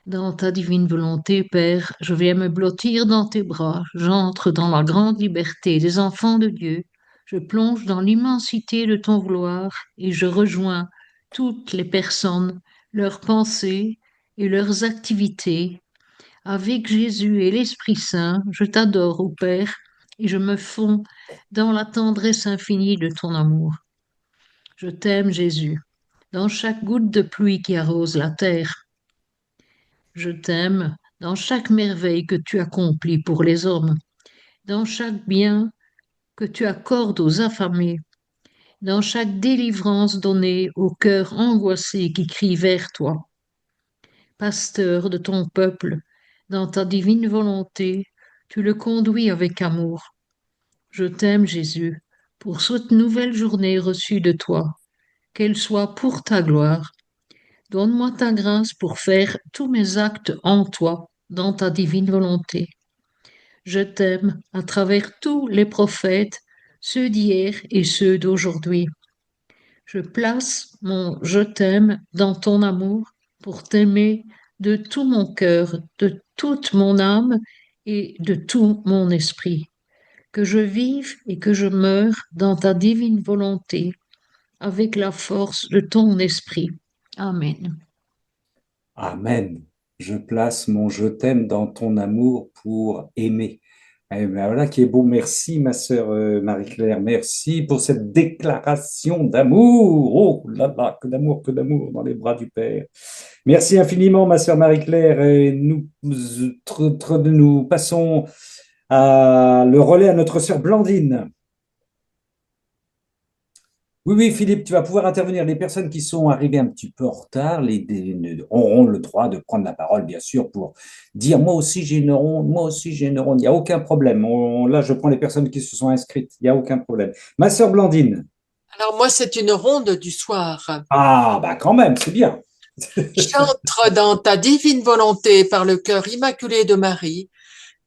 Dans ta divine volonté, Père, je viens me blottir dans tes bras, j'entre dans la grande liberté des enfants de Dieu, je plonge dans l'immensité de ton vouloir et je rejoins toutes les personnes, leurs pensées et leurs activités. Avec Jésus et l'Esprit Saint, je t'adore, ô Père, et je me fonds dans la tendresse infinie de ton amour. Je t'aime, Jésus, dans chaque goutte de pluie qui arrose la terre. Je t'aime dans chaque merveille que tu accomplis pour les hommes, dans chaque bien que tu accordes aux affamés, dans chaque délivrance donnée au cœur angoissé qui crie vers toi. Pasteur de ton peuple, dans ta divine volonté, tu le conduis avec amour. Je t'aime, Jésus, pour cette nouvelle journée reçue de toi, qu'elle soit pour ta gloire. Donne-moi ta grâce pour faire tous mes actes en toi, dans ta divine volonté. Je t'aime à travers tous les prophètes, ceux d'hier et ceux d'aujourd'hui. Je place mon je t'aime dans ton amour pour t'aimer de tout mon cœur, de toute mon âme et de tout mon esprit. Que je vive et que je meure dans ta divine volonté avec la force de ton esprit. Amen. Amen. Je place mon je t'aime dans ton amour pour aimer. Eh ben voilà qui est beau. Merci, ma sœur Marie-Claire. Merci pour cette déclaration d'amour. Oh là là, que d'amour dans les bras du Père. Merci infiniment, ma sœur Marie-Claire. Et nous passons le relais à notre sœur Blandine. Oui, oui, Philippe, tu vas pouvoir intervenir. Les personnes qui sont arrivées un petit peu en retard auront le droit de prendre la parole, bien sûr, pour dire moi aussi j'ai une ronde, moi aussi j'ai une ronde. Il n'y a aucun problème. Là, je prends les personnes qui se sont inscrites. Il n'y a aucun problème. Ma sœur Blandine. Alors moi, c'est une ronde du soir. Ah, bah quand même, c'est bien. J'entre dans ta divine volonté par le cœur immaculé de Marie,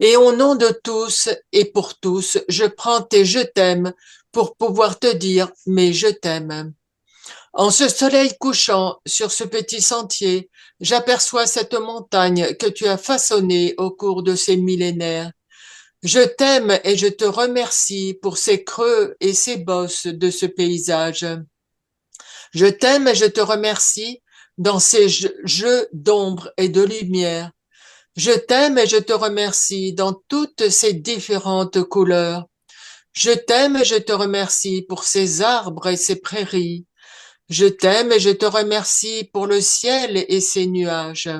et au nom de tous et pour tous, je prends tes je t'aime pour pouvoir te dire mais je t'aime. En ce soleil couchant sur ce petit sentier, j'aperçois cette montagne que tu as façonnée au cours de ces millénaires. Je t'aime et je te remercie pour ces creux et ces bosses de ce paysage. Je t'aime et je te remercie dans ces jeux d'ombre et de lumière. Je t'aime et je te remercie dans toutes ces différentes couleurs. Je t'aime et je te remercie pour ces arbres et ces prairies. Je t'aime et je te remercie pour le ciel et ses nuages.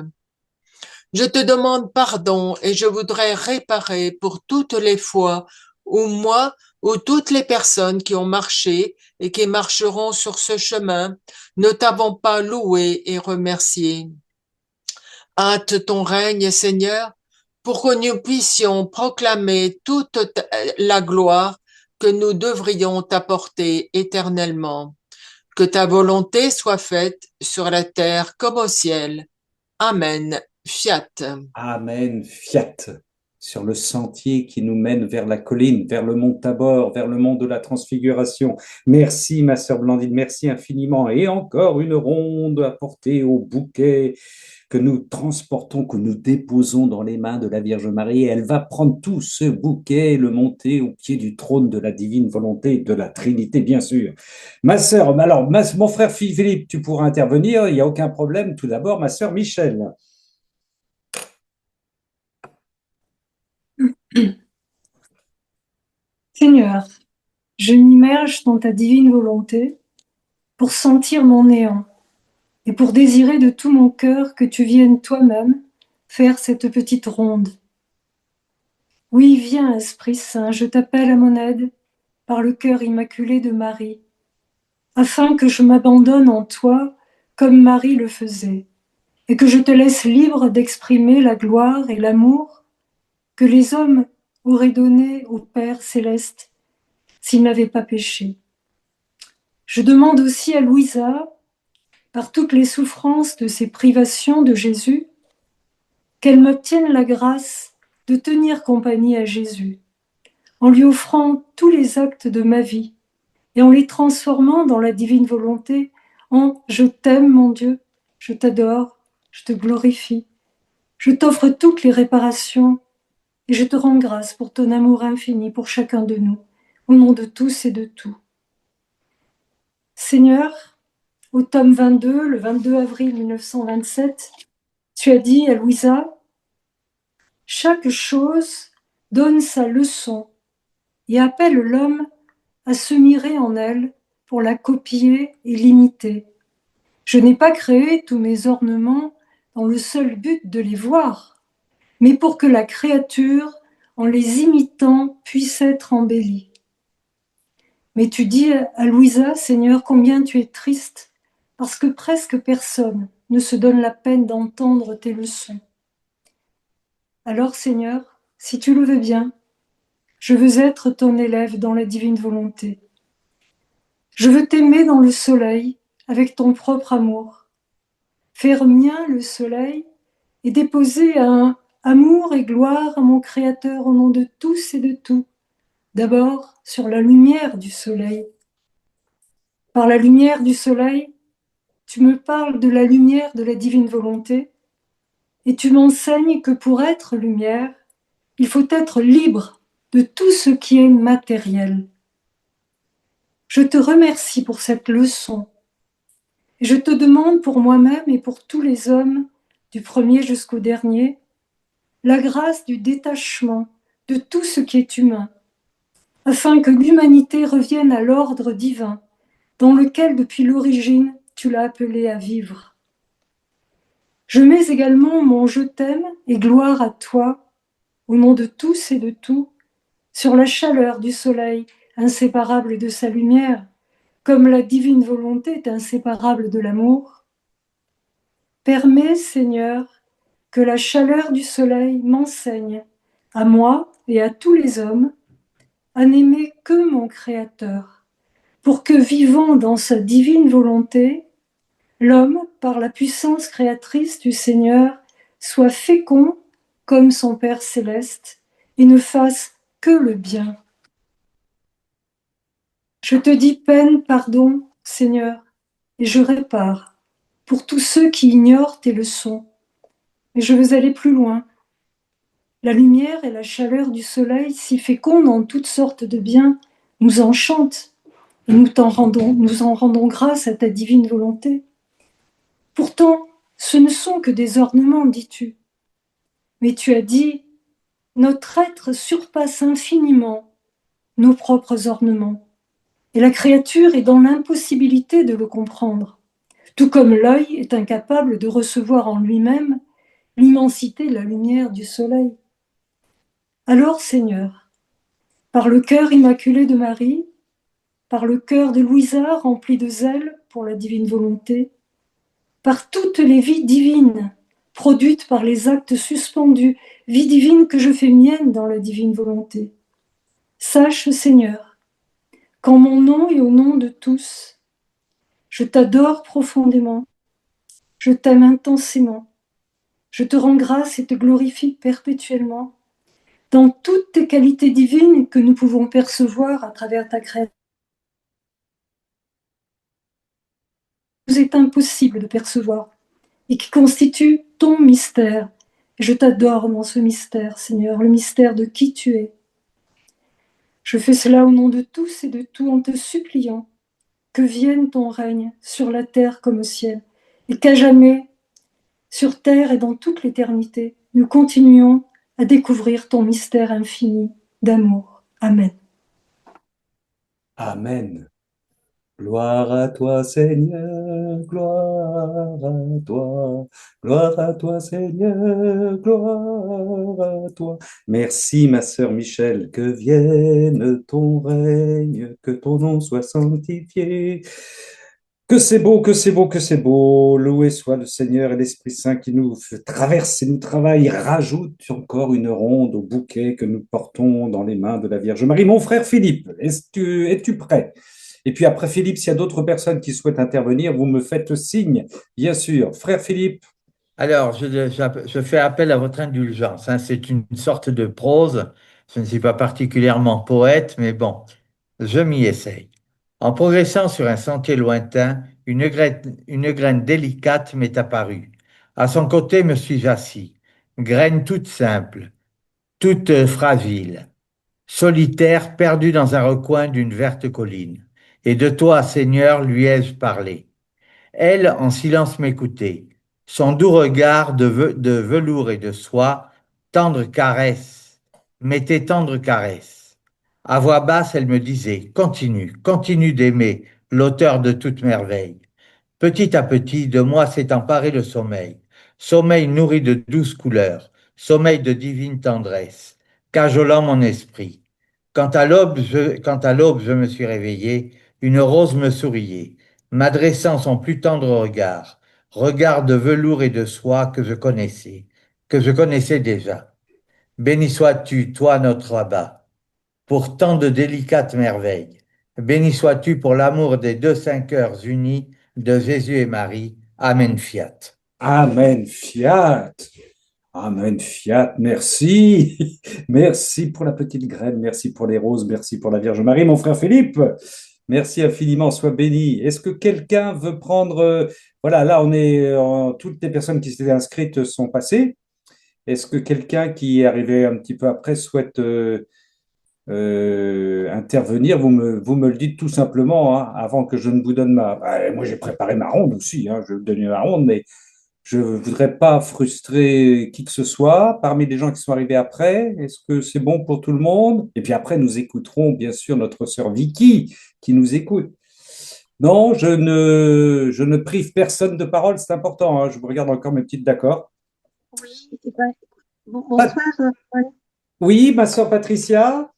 Je te demande pardon et je voudrais réparer pour toutes les fois où moi ou toutes les personnes qui ont marché et qui marcheront sur ce chemin ne t'avons pas loué et remercié. Hâte ton règne, Seigneur, pour que nous puissions proclamer toute la gloire que nous devrions t'apporter éternellement. Que ta volonté soit faite sur la terre comme au ciel. Amen. Fiat. Amen. Fiat. Sur le sentier qui nous mène vers la colline, vers le mont Tabor, vers le mont de la Transfiguration. Merci, ma sœur Blandine, merci infiniment. Et encore une ronde apportée au bouquet que nous transportons, que nous déposons dans les mains de la Vierge Marie. Et elle va prendre tout ce bouquet et le monter au pied du trône de la divine volonté, de la Trinité, bien sûr. Ma sœur, alors, mon frère Philippe, tu pourras intervenir, il n'y a aucun problème. Tout d'abord, ma sœur Michel. Seigneur, je m'immerge dans ta divine volonté pour sentir mon néant et pour désirer de tout mon cœur que tu viennes toi-même faire cette petite ronde. Oui, viens, Esprit Saint, je t'appelle à mon aide par le cœur immaculé de Marie, afin que je m'abandonne en toi comme Marie le faisait, et que je te laisse libre d'exprimer la gloire et l'amour que les hommes auraient donné au Père céleste s'ils n'avaient pas péché. Je demande aussi à Louisa, par toutes les souffrances de ces privations de Jésus, qu'elle m'obtienne la grâce de tenir compagnie à Jésus, en lui offrant tous les actes de ma vie et en les transformant dans la divine volonté en « Je t'aime, mon Dieu, je t'adore, je te glorifie, je t'offre toutes les réparations et je te rends grâce pour ton amour infini pour chacun de nous, au nom de tous et de tout. » Seigneur, au tome 22, le 22 avril 1927, tu as dit à Louisa « Chaque chose donne sa leçon et appelle l'homme à se mirer en elle pour la copier et l'imiter. Je n'ai pas créé tous mes ornements dans le seul but de les voir, mais pour que la créature, en les imitant, puisse être embellie. Mais tu dis à Louisa, Seigneur, combien tu es triste, parce que presque personne ne se donne la peine d'entendre tes leçons. Alors, Seigneur, si tu le veux bien, je veux être ton élève dans la divine volonté. Je veux t'aimer dans le soleil avec ton propre amour, faire mien le soleil et déposer un amour et gloire à mon Créateur au nom de tous et de tout, d'abord sur la lumière du soleil. Par la lumière du soleil, tu me parles de la lumière de la divine volonté et tu m'enseignes que pour être lumière, il faut être libre de tout ce qui est matériel. Je te remercie pour cette leçon et je te demande pour moi-même et pour tous les hommes, du premier jusqu'au dernier, la grâce du détachement de tout ce qui est humain, afin que l'humanité revienne à l'ordre divin dans lequel depuis l'origine tu l'as appelé à vivre. Je mets également mon je t'aime et gloire à toi, au nom de tous et de tout, sur la chaleur du soleil inséparable de sa lumière, comme la divine volonté est inséparable de l'amour. Permets, Seigneur, que la chaleur du soleil m'enseigne, à moi et à tous les hommes, à n'aimer que mon Créateur, pour que, vivant dans sa divine volonté, l'homme, par la puissance créatrice du Seigneur, soit fécond comme son Père céleste et ne fasse que le bien. Je te dis peine, pardon, Seigneur, et je répare pour tous ceux qui ignorent tes leçons. Mais je veux aller plus loin. La lumière et la chaleur du soleil, si fécondes en toutes sortes de biens, nous enchantent et nous en rendons grâce à ta divine volonté. Pourtant, ce ne sont que des ornements, dis-tu. Mais tu as dit, notre être surpasse infiniment nos propres ornements, et la créature est dans l'impossibilité de le comprendre, tout comme l'œil est incapable de recevoir en lui-même l'immensité de la lumière du soleil. Alors, Seigneur, par le cœur immaculé de Marie, par le cœur de Louisa rempli de zèle pour la divine volonté, par toutes les vies divines produites par les actes suspendus, vie divine que je fais mienne dans la divine volonté. Sache, Seigneur, qu'en mon nom et au nom de tous, je t'adore profondément, je t'aime intensément, je te rends grâce et te glorifie perpétuellement dans toutes tes qualités divines que nous pouvons percevoir à travers ta création. Il nous est impossible de percevoir et qui constitue ton mystère. Et je t'adore dans ce mystère, Seigneur, le mystère de qui tu es. Je fais cela au nom de tous et de tout en te suppliant que vienne ton règne sur la terre comme au ciel et qu'à jamais, sur terre et dans toute l'éternité, nous continuions à découvrir ton mystère infini d'amour. Amen. Amen. Gloire à toi, Seigneur, gloire à toi, Seigneur, gloire à toi. Merci, ma sœur Michel, que vienne ton règne, que ton nom soit sanctifié. Que c'est beau, que c'est beau, que c'est beau. Loué soit le Seigneur et l'Esprit Saint qui nous traverse et nous travaille, rajoute encore une ronde au bouquet que nous portons dans les mains de la Vierge Marie. Mon frère Philippe, es-tu prêt? Et puis après Philippe, s'il y a d'autres personnes qui souhaitent intervenir, vous me faites signe, bien sûr. Frère Philippe. Alors, je fais appel à votre indulgence, hein. C'est une sorte de prose. Je ne suis pas particulièrement poète, mais bon, je m'y essaye. En progressant sur un sentier lointain, une graine délicate m'est apparue. À son côté me suis assis. Graine toute simple, toute fragile, solitaire, perdue dans un recoin d'une verte colline. Et de toi, Seigneur, lui ai-je parlé. Elle, en silence, m'écoutait. Son doux regard de velours et de soie, tendre caresse, m'était tendre caresse. À voix basse, elle me disait, continue, continue d'aimer, l'auteur de toute merveille. Petit à petit, de moi s'est emparé le sommeil, sommeil nourri de douces couleurs, sommeil de divine tendresse, cajolant mon esprit. Quant à l'aube, je me suis réveillé, une rose me souriait, m'adressant son plus tendre regard, regard de velours et de soie que je connaissais déjà. Béni sois-tu, toi notre Abba, pour tant de délicates merveilles. Béni sois-tu pour l'amour des deux saints cœurs unis de Jésus et Marie. Amen, fiat. Amen, fiat. Amen, fiat. Merci. Merci pour la petite graine. Merci pour les roses. Merci pour la Vierge Marie. Mon frère Philippe, merci infiniment. Sois béni. Est-ce que quelqu'un veut prendre... voilà, là, toutes les personnes qui s'étaient inscrites sont passées. Est-ce que quelqu'un qui est arrivé un petit peu après souhaite intervenir? Vous me le dites tout simplement, hein, avant que je ne vous donne ma... moi, j'ai préparé ma ronde aussi, hein, je vais vous donner ma ronde, mais je ne voudrais pas frustrer qui que ce soit parmi les gens qui sont arrivés après. Est-ce que c'est bon pour tout le monde? Et puis après, nous écouterons bien sûr notre sœur Vicky qui nous écoute. Non, je ne prive personne de parole, c'est important, hein, je vous regarde encore mes petites d'accord. Oui, bonsoir. Paul. Oui, ma sœur Patricia.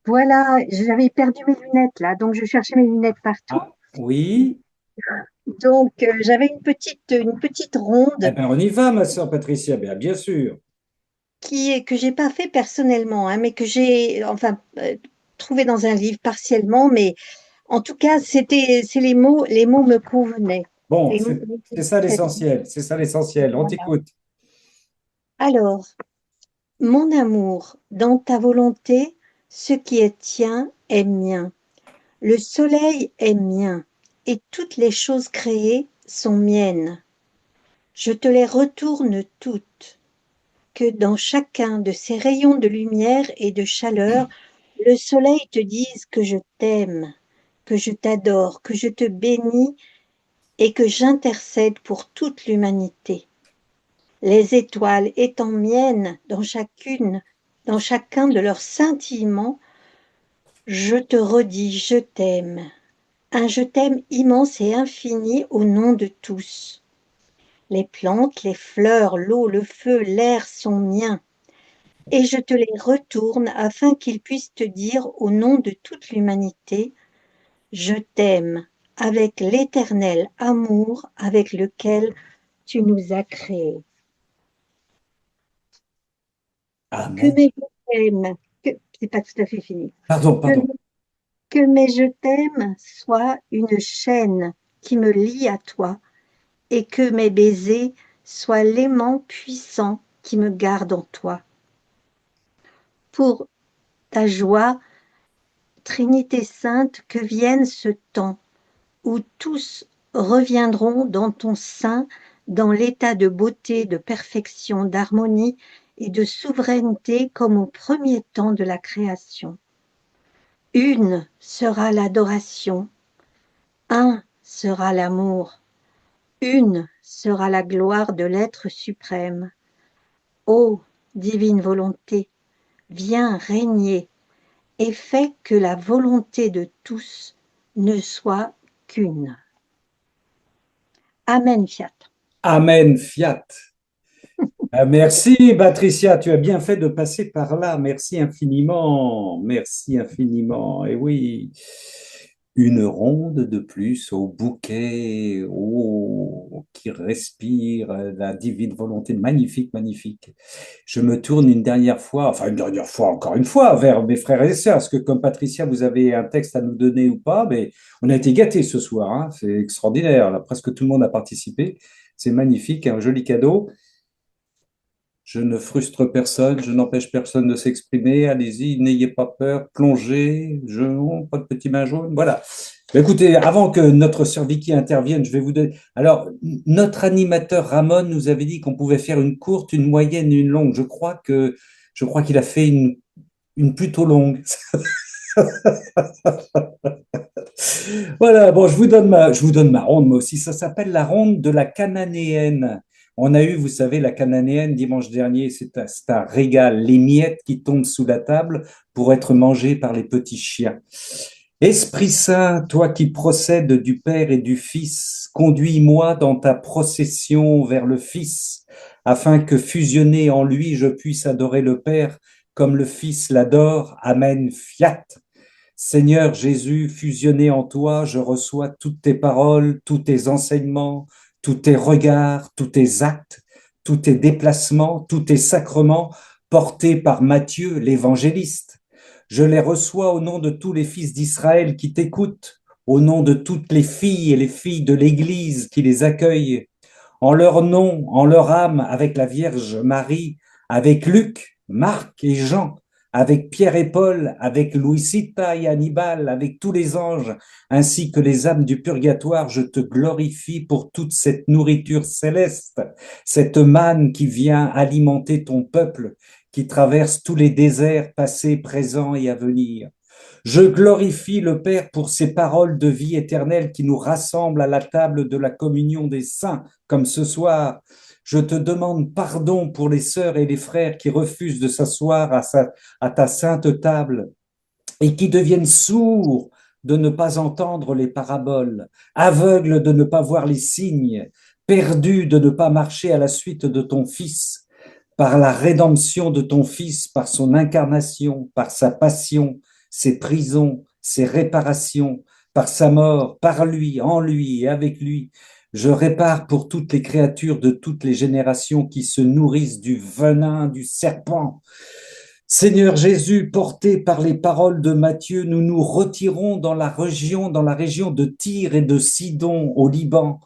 Voilà, j'avais perdu mes lunettes là, donc je cherchais mes lunettes partout. Ah, oui. Donc j'avais une petite ronde. Eh bien, on y va, ma sœur Patricia, bien sûr. Que j'ai pas fait personnellement, hein, mais que j'ai trouvé dans un livre partiellement, mais en tout cas, c'est les mots me convenaient. Bon, c'est ça l'essentiel, c'est ça l'essentiel. On t'écoute. Alors, mon amour, dans ta volonté, ce qui est tien est mien. Le soleil est mien, et toutes les choses créées sont miennes. Je te les retourne toutes. Que dans chacun de ces rayons de lumière et de chaleur, le soleil te dise que je t'aime, que je t'adore, que je te bénis et que j'intercède pour toute l'humanité. Les étoiles étant miennes dans chacun de leurs scintillements, je te redis je t'aime, un je t'aime immense et infini au nom de tous. Les plantes, les fleurs, l'eau, le feu, l'air sont miens, et je te les retourne afin qu'ils puissent te dire au nom de toute l'humanité, je t'aime avec l'éternel amour avec lequel tu nous as créés. Amen. Que mes je t'aime, c'est pas tout à fait fini. Pardon. Que mes je t'aime soit une chaîne qui me lie à toi, et que mes baisers soient l'aimant puissant qui me garde en toi. Pour ta joie, Trinité sainte, que vienne ce temps où tous reviendront dans ton sein, dans l'état de beauté, de perfection, d'harmonie et de souveraineté comme au premier temps de la création. Une sera l'adoration, un sera l'amour, une sera la gloire de l'être suprême. Ô divine volonté, viens régner et fais que la volonté de tous ne soit qu'une. Amen, fiat. Amen, fiat. Merci, Patricia, tu as bien fait de passer par là. Merci infiniment. Merci infiniment. Et oui, une ronde de plus au bouquet, qui respire la divine volonté. Magnifique, magnifique. Je me tourne une dernière fois, encore une fois, vers mes frères et sœurs. Est-ce que, comme Patricia, vous avez un texte à nous donner ou pas? Mais on a été gâtés ce soir, hein. C'est extraordinaire. Là, presque tout le monde a participé. C'est magnifique, un joli cadeau. Je ne frustre personne, je n'empêche personne de s'exprimer. Allez-y, n'ayez pas peur, plongez, pas de petit main jaune. Voilà. Écoutez, avant que notre sœur Vicky intervienne, je vais vous donner. Alors, notre animateur Ramon nous avait dit qu'on pouvait faire une courte, une moyenne et une longue. Je crois qu'il a fait une plutôt longue. Voilà, bon, je vous donne ma ronde, moi aussi. Ça s'appelle la ronde de la cananéenne. On a eu, vous savez, la cananéenne dimanche dernier, c'est un régal, les miettes qui tombent sous la table pour être mangées par les petits chiens. Esprit Saint, toi qui procèdes du Père et du Fils, conduis-moi dans ta procession vers le Fils, afin que fusionné en lui, je puisse adorer le Père comme le Fils l'adore. Amen, fiat. Seigneur Jésus, fusionné en toi, je reçois toutes tes paroles, tous tes enseignements, tous tes regards, tous tes actes, tous tes déplacements, tous tes sacrements, portés par Matthieu, l'évangéliste. Je les reçois au nom de tous les fils d'Israël qui t'écoutent, au nom de toutes les filles et les filles de l'Église qui les accueillent, en leur nom, en leur âme, avec la Vierge Marie, avec Luc, Marc et Jean, avec Pierre et Paul, avec Louisita et Hannibal, avec tous les anges, ainsi que les âmes du purgatoire, je te glorifie pour toute cette nourriture céleste, cette manne qui vient alimenter ton peuple, qui traverse tous les déserts passés, présents et à venir. Je glorifie le Père pour ces paroles de vie éternelle qui nous rassemblent à la table de la communion des saints, comme ce soir. Je te demande pardon pour les sœurs et les frères qui refusent de s'asseoir à ta sainte table et qui deviennent sourds de ne pas entendre les paraboles, aveugles de ne pas voir les signes, perdus de ne pas marcher à la suite de ton Fils, par la rédemption de ton Fils, par son incarnation, par sa passion, ses prisons, ses réparations, par sa mort, par lui, en lui et avec lui. Je répare pour toutes les créatures de toutes les générations qui se nourrissent du venin du serpent. Seigneur Jésus, porté par les paroles de Matthieu, nous nous retirons dans la région de Tyr et de Sidon au Liban,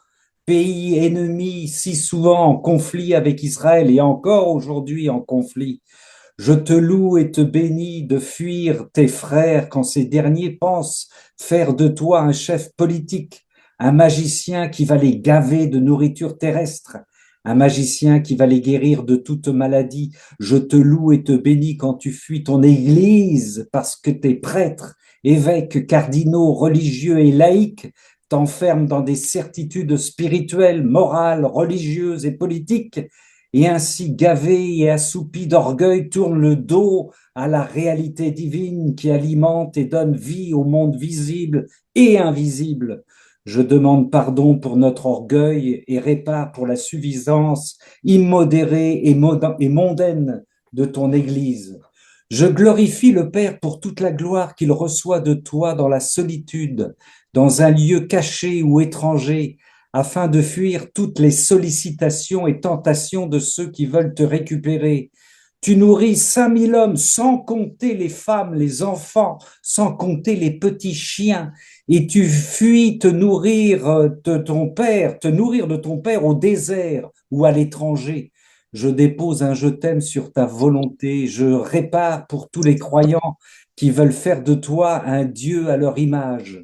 pays ennemi si souvent en conflit avec Israël et encore aujourd'hui en conflit. Je te loue et te bénis de fuir tes frères quand ces derniers pensent faire de toi un chef politique, un magicien qui va les gaver de nourriture terrestre, un magicien qui va les guérir de toute maladie. Je te loue et te bénis quand tu fuis ton Église parce que tes prêtres, évêques, cardinaux, religieux et laïcs t'enferment dans des certitudes spirituelles, morales, religieuses et politiques, et ainsi gavés et assoupis d'orgueil tournent le dos à la réalité divine qui alimente et donne vie au monde visible et invisible. Je demande pardon pour notre orgueil et répare pour la suffisance immodérée et mondaine de ton Église. Je glorifie le Père pour toute la gloire qu'il reçoit de toi dans la solitude, dans un lieu caché ou étranger, afin de fuir toutes les sollicitations et tentations de ceux qui veulent te récupérer. Tu nourris 5000 hommes, sans compter les femmes, les enfants, sans compter les petits chiens, et tu fuis te nourrir de ton Père au désert ou à l'étranger. Je dépose un je t'aime sur ta volonté, je répare pour tous les croyants qui veulent faire de toi un Dieu à leur image.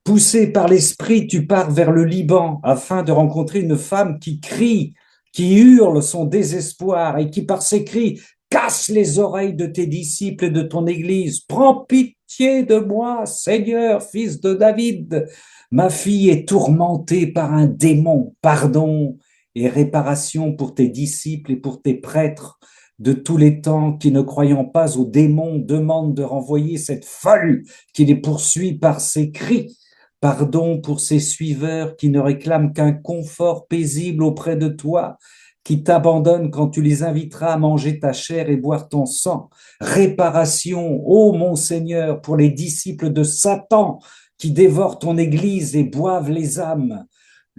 Poussé par l'esprit, tu pars vers le Liban afin de rencontrer une femme qui crie, qui hurle son désespoir et qui par ses cris casse les oreilles de tes disciples et de ton Église. Prends pitié de moi, Seigneur, fils de David. Ma fille est tourmentée par un démon. Pardon et réparation pour tes disciples et pour tes prêtres de tous les temps qui, ne croyant pas aux démons, demandent de renvoyer cette folle qui les poursuit par ses cris. Pardon pour ces suiveurs qui ne réclament qu'un confort paisible auprès de toi, qui t'abandonnent quand tu les inviteras à manger ta chair et boire ton sang. Réparation, ô mon Seigneur, pour les disciples de Satan qui dévorent ton Église et boivent les âmes.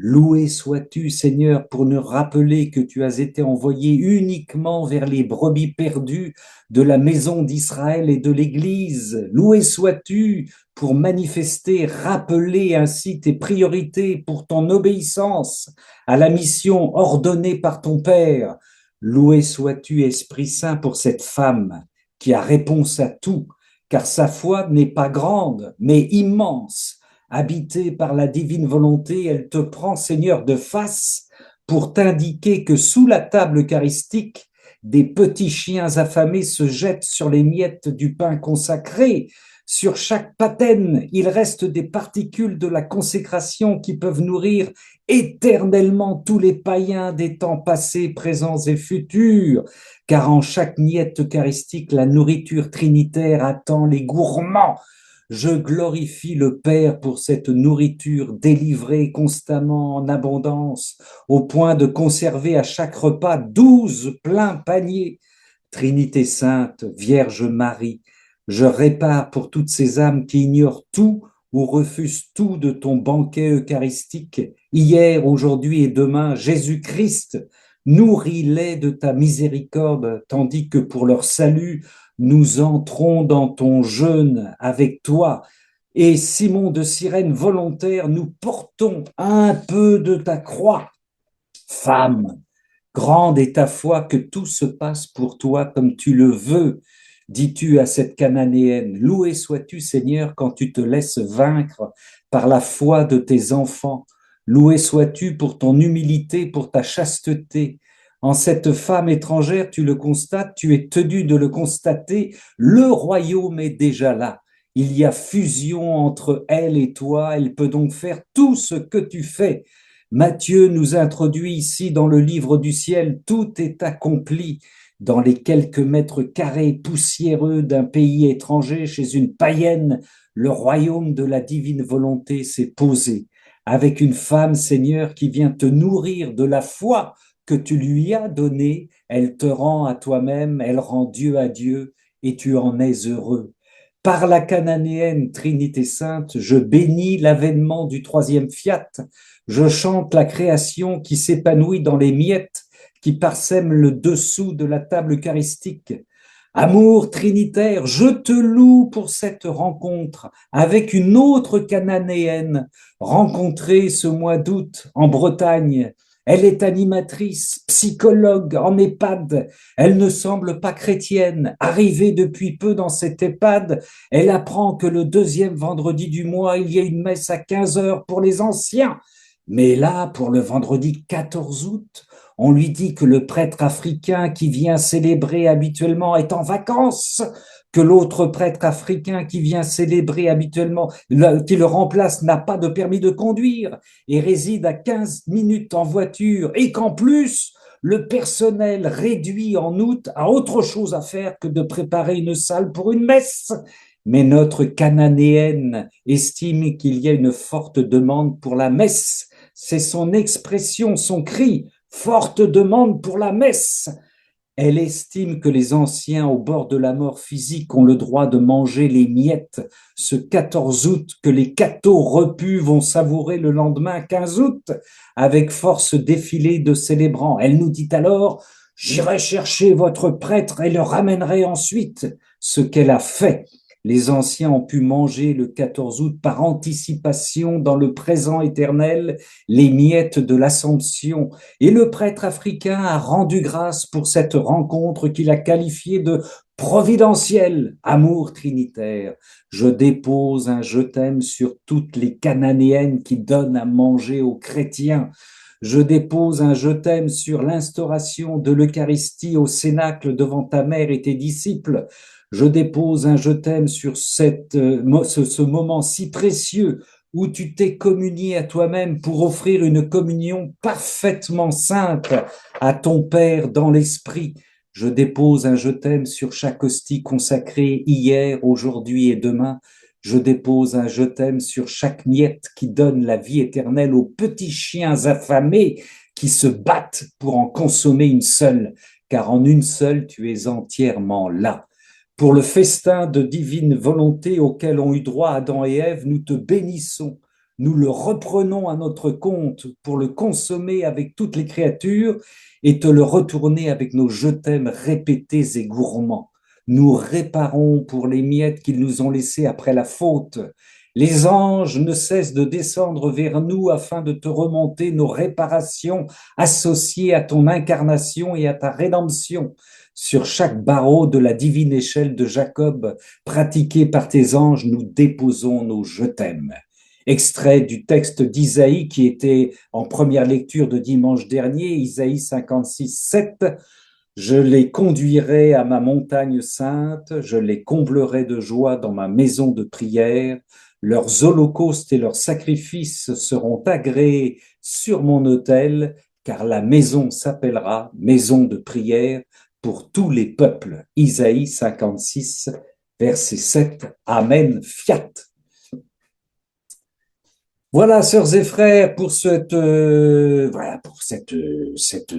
Loué sois-tu, Seigneur, pour nous rappeler que tu as été envoyé uniquement vers les brebis perdues de la maison d'Israël et de l'Église. Loué sois-tu pour manifester, rappeler ainsi tes priorités pour ton obéissance à la mission ordonnée par ton Père. Loué sois-tu, Esprit Saint, pour cette femme qui a réponse à tout, car sa foi n'est pas grande, mais immense. Habitée par la divine volonté, elle te prend, Seigneur, de face pour t'indiquer que sous la table eucharistique, des petits chiens affamés se jettent sur les miettes du pain consacré. Sur chaque patène, il reste des particules de la consécration qui peuvent nourrir éternellement tous les païens des temps passés, présents et futurs, car en chaque miette eucharistique, la nourriture trinitaire attend les gourmands. Je glorifie le Père pour cette nourriture délivrée constamment en abondance, au point de conserver à chaque repas 12 pleins paniers. Trinité sainte, Vierge Marie, je répare pour toutes ces âmes qui ignorent tout ou refusent tout de ton banquet eucharistique. Hier, aujourd'hui et demain, Jésus-Christ Nourris-les de ta miséricorde, tandis que pour leur salut, nous entrons dans ton jeûne avec toi. Et Simon de Cyrène volontaire, nous portons un peu de ta croix. Femme, grande est ta foi, que tout se passe pour toi comme tu le veux, dis-tu à cette Cananéenne. Loué sois-tu, Seigneur, quand tu te laisses vaincre par la foi de tes enfants. Loué sois-tu pour ton humilité, pour ta chasteté. En cette femme étrangère, tu le constates, tu es tenu de le constater, le royaume est déjà là. Il y a fusion entre elle et toi, elle peut donc faire tout ce que tu fais. Matthieu nous introduit ici dans le livre du ciel, tout est accompli. Dans les quelques mètres carrés poussiéreux d'un pays étranger, chez une païenne, le royaume de la divine volonté s'est posé, avec une femme, Seigneur, qui vient te nourrir de la foi que tu lui as donnée. Elle te rend à toi-même, elle rend Dieu à Dieu, et tu en es heureux. Par la cananéenne Trinité Sainte, je bénis l'avènement du troisième fiat. Je chante la création qui s'épanouit dans les miettes qui parsèment le dessous de la table eucharistique. Amour trinitaire, je te loue pour cette rencontre avec une autre cananéenne rencontrée ce mois d'août en Bretagne. Elle est animatrice, psychologue en EHPAD. Elle ne semble pas chrétienne. Arrivée depuis peu dans cet EHPAD, elle apprend que le deuxième vendredi du mois, il y a une messe à 15 heures pour les anciens. Mais là, pour le vendredi 14 août, on lui dit que le prêtre africain qui vient célébrer habituellement est en vacances, que l'autre prêtre africain qui vient célébrer habituellement, qui le remplace, n'a pas de permis de conduire et réside à 15 minutes en voiture, et qu'en plus, le personnel réduit en août a autre chose à faire que de préparer une salle pour une messe. Mais notre cananéenne estime qu'il y a une forte demande pour la messe. C'est son expression, son cri, forte demande pour la messe. Elle estime que les anciens au bord de la mort physique ont le droit de manger les miettes ce 14 août que les cathos repus vont savourer le lendemain 15 août avec force défilé de célébrants. Elle nous dit alors « J'irai chercher votre prêtre et le ramènerai ensuite », ce qu'elle a fait. Les anciens ont pu manger le 14 août par anticipation dans le présent éternel les miettes de l'Assomption. Et le prêtre africain a rendu grâce pour cette rencontre qu'il a qualifiée de providentielle, amour trinitaire. Je dépose un je t'aime sur toutes les cananéennes qui donnent à manger aux chrétiens. Je dépose un je t'aime sur l'instauration de l'Eucharistie au cénacle devant ta mère et tes disciples. Je dépose un je t'aime sur ce moment si précieux où tu t'es communié à toi-même pour offrir une communion parfaitement sainte à ton Père dans l'Esprit. Je dépose un je t'aime sur chaque hostie consacrée hier, aujourd'hui et demain. Je dépose un je t'aime sur chaque miette qui donne la vie éternelle aux petits chiens affamés qui se battent pour en consommer une seule, car en une seule tu es entièrement là. Pour le festin de divine volonté auquel ont eu droit Adam et Ève, nous te bénissons, nous le reprenons à notre compte pour le consommer avec toutes les créatures et te le retourner avec nos je t'aime répétés et gourmands. Nous réparons pour les miettes qu'ils nous ont laissées après la faute. Les anges ne cessent de descendre vers nous afin de te remonter nos réparations associées à ton incarnation et à ta rédemption. Sur chaque barreau de la divine échelle de Jacob, pratiquée par tes anges, nous déposons nos je t'aime. Extrait du texte d'Isaïe qui était en première lecture de dimanche dernier, Isaïe 56, 7. Je les conduirai à ma montagne sainte, je les comblerai de joie dans ma maison de prière. Leurs holocaustes et leurs sacrifices seront agréés sur mon autel, car la maison s'appellera maison de prière pour tous les peuples. Isaïe 56, verset 7. Amen. Fiat. Voilà, sœurs et frères, pour cette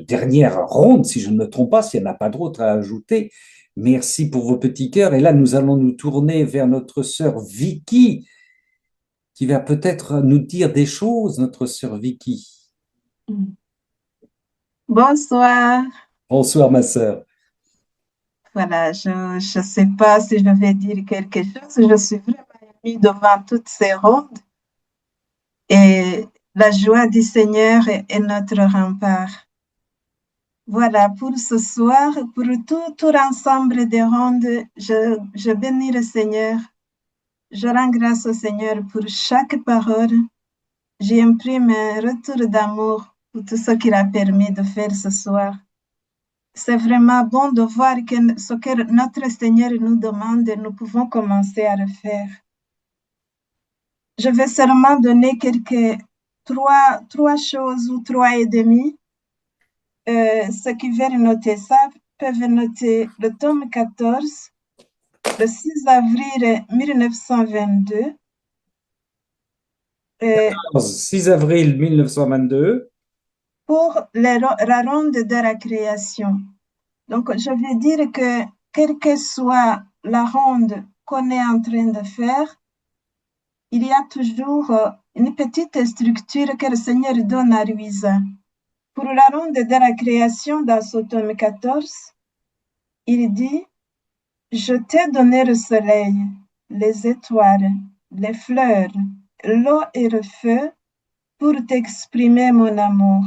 dernière ronde, si je ne me trompe pas, s'il n'y en a pas d'autres à ajouter. Merci pour vos petits cœurs. Et là, nous allons nous tourner vers notre sœur Vicky, qui va peut-être nous dire des choses, notre sœur Vicky. Bonsoir. Bonsoir, ma sœur. Voilà, je ne sais pas si je vais dire quelque chose. Je suis vraiment émue devant toutes ces rondes et la joie du Seigneur est notre rempart. Voilà, pour ce soir, pour tout l'ensemble des rondes, je bénis le Seigneur. Je rends grâce au Seigneur pour chaque parole. J'imprime un retour d'amour pour tout ce qu'il a permis de faire ce soir. C'est vraiment bon de voir que ce que notre Seigneur nous demande, nous pouvons commencer à le faire. Je vais seulement donner trois choses ou 3 et demi. Ceux qui veulent noter ça peuvent noter le tome 14, le 6 avril 1922. 6 avril 1922. Pour la ronde de la création. Donc, je veux dire que quelle que soit la ronde qu'on est en train de faire, il y a toujours une petite structure que le Seigneur donne à Louisa. Pour la ronde de la création, dans ce tome 14, il dit « Je t'ai donné le soleil, les étoiles, les fleurs, l'eau et le feu pour t'exprimer mon amour.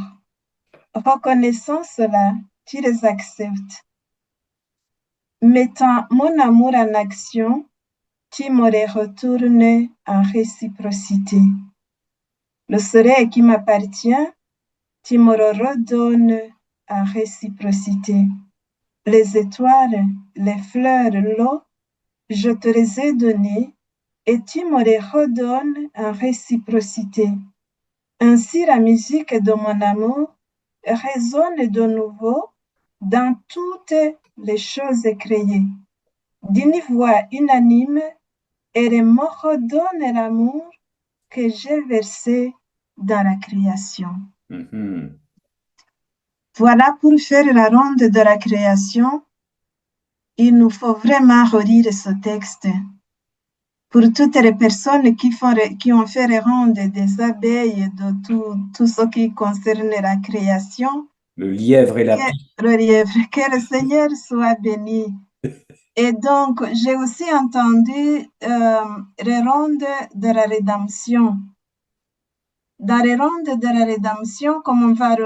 Reconnaissant cela, tu les acceptes. Mettant mon amour en action, tu m'aurais retourné en réciprocité. Le soleil qui m'appartient, tu me le redonnes en réciprocité. Les étoiles, les fleurs, l'eau, je te les ai données et tu me les redonnes en réciprocité. Ainsi la musique de mon amour résonne de nouveau dans toutes les choses créées. D'une voix unanime, elle me redonne l'amour que j'ai versé dans la création. Voilà, pour faire la ronde de la création, il nous faut vraiment relire ce texte. Pour toutes les personnes qui ont fait les rondes des abeilles, de tout ce qui concerne la création, le lièvre et la pie. Le lièvre, que le Seigneur soit béni. Et donc, j'ai aussi entendu les rondes de la rédemption. Dans les rondes de la rédemption, comme on va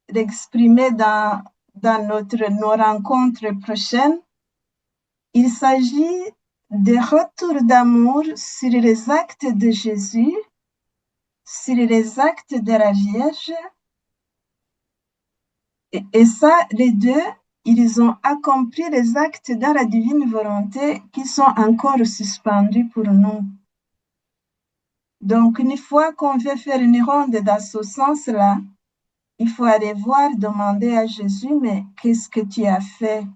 l'exprimer dans nos rencontres prochaines, il s'agit des retours d'amour sur les actes de Jésus, sur les actes de la Vierge. Et ça, les deux, ils ont accompli les actes dans la divine volonté qui sont encore suspendus pour nous. Donc, une fois qu'on veut faire une ronde dans ce sens-là, il faut aller voir, demander à Jésus, mais qu'est-ce que tu as fait?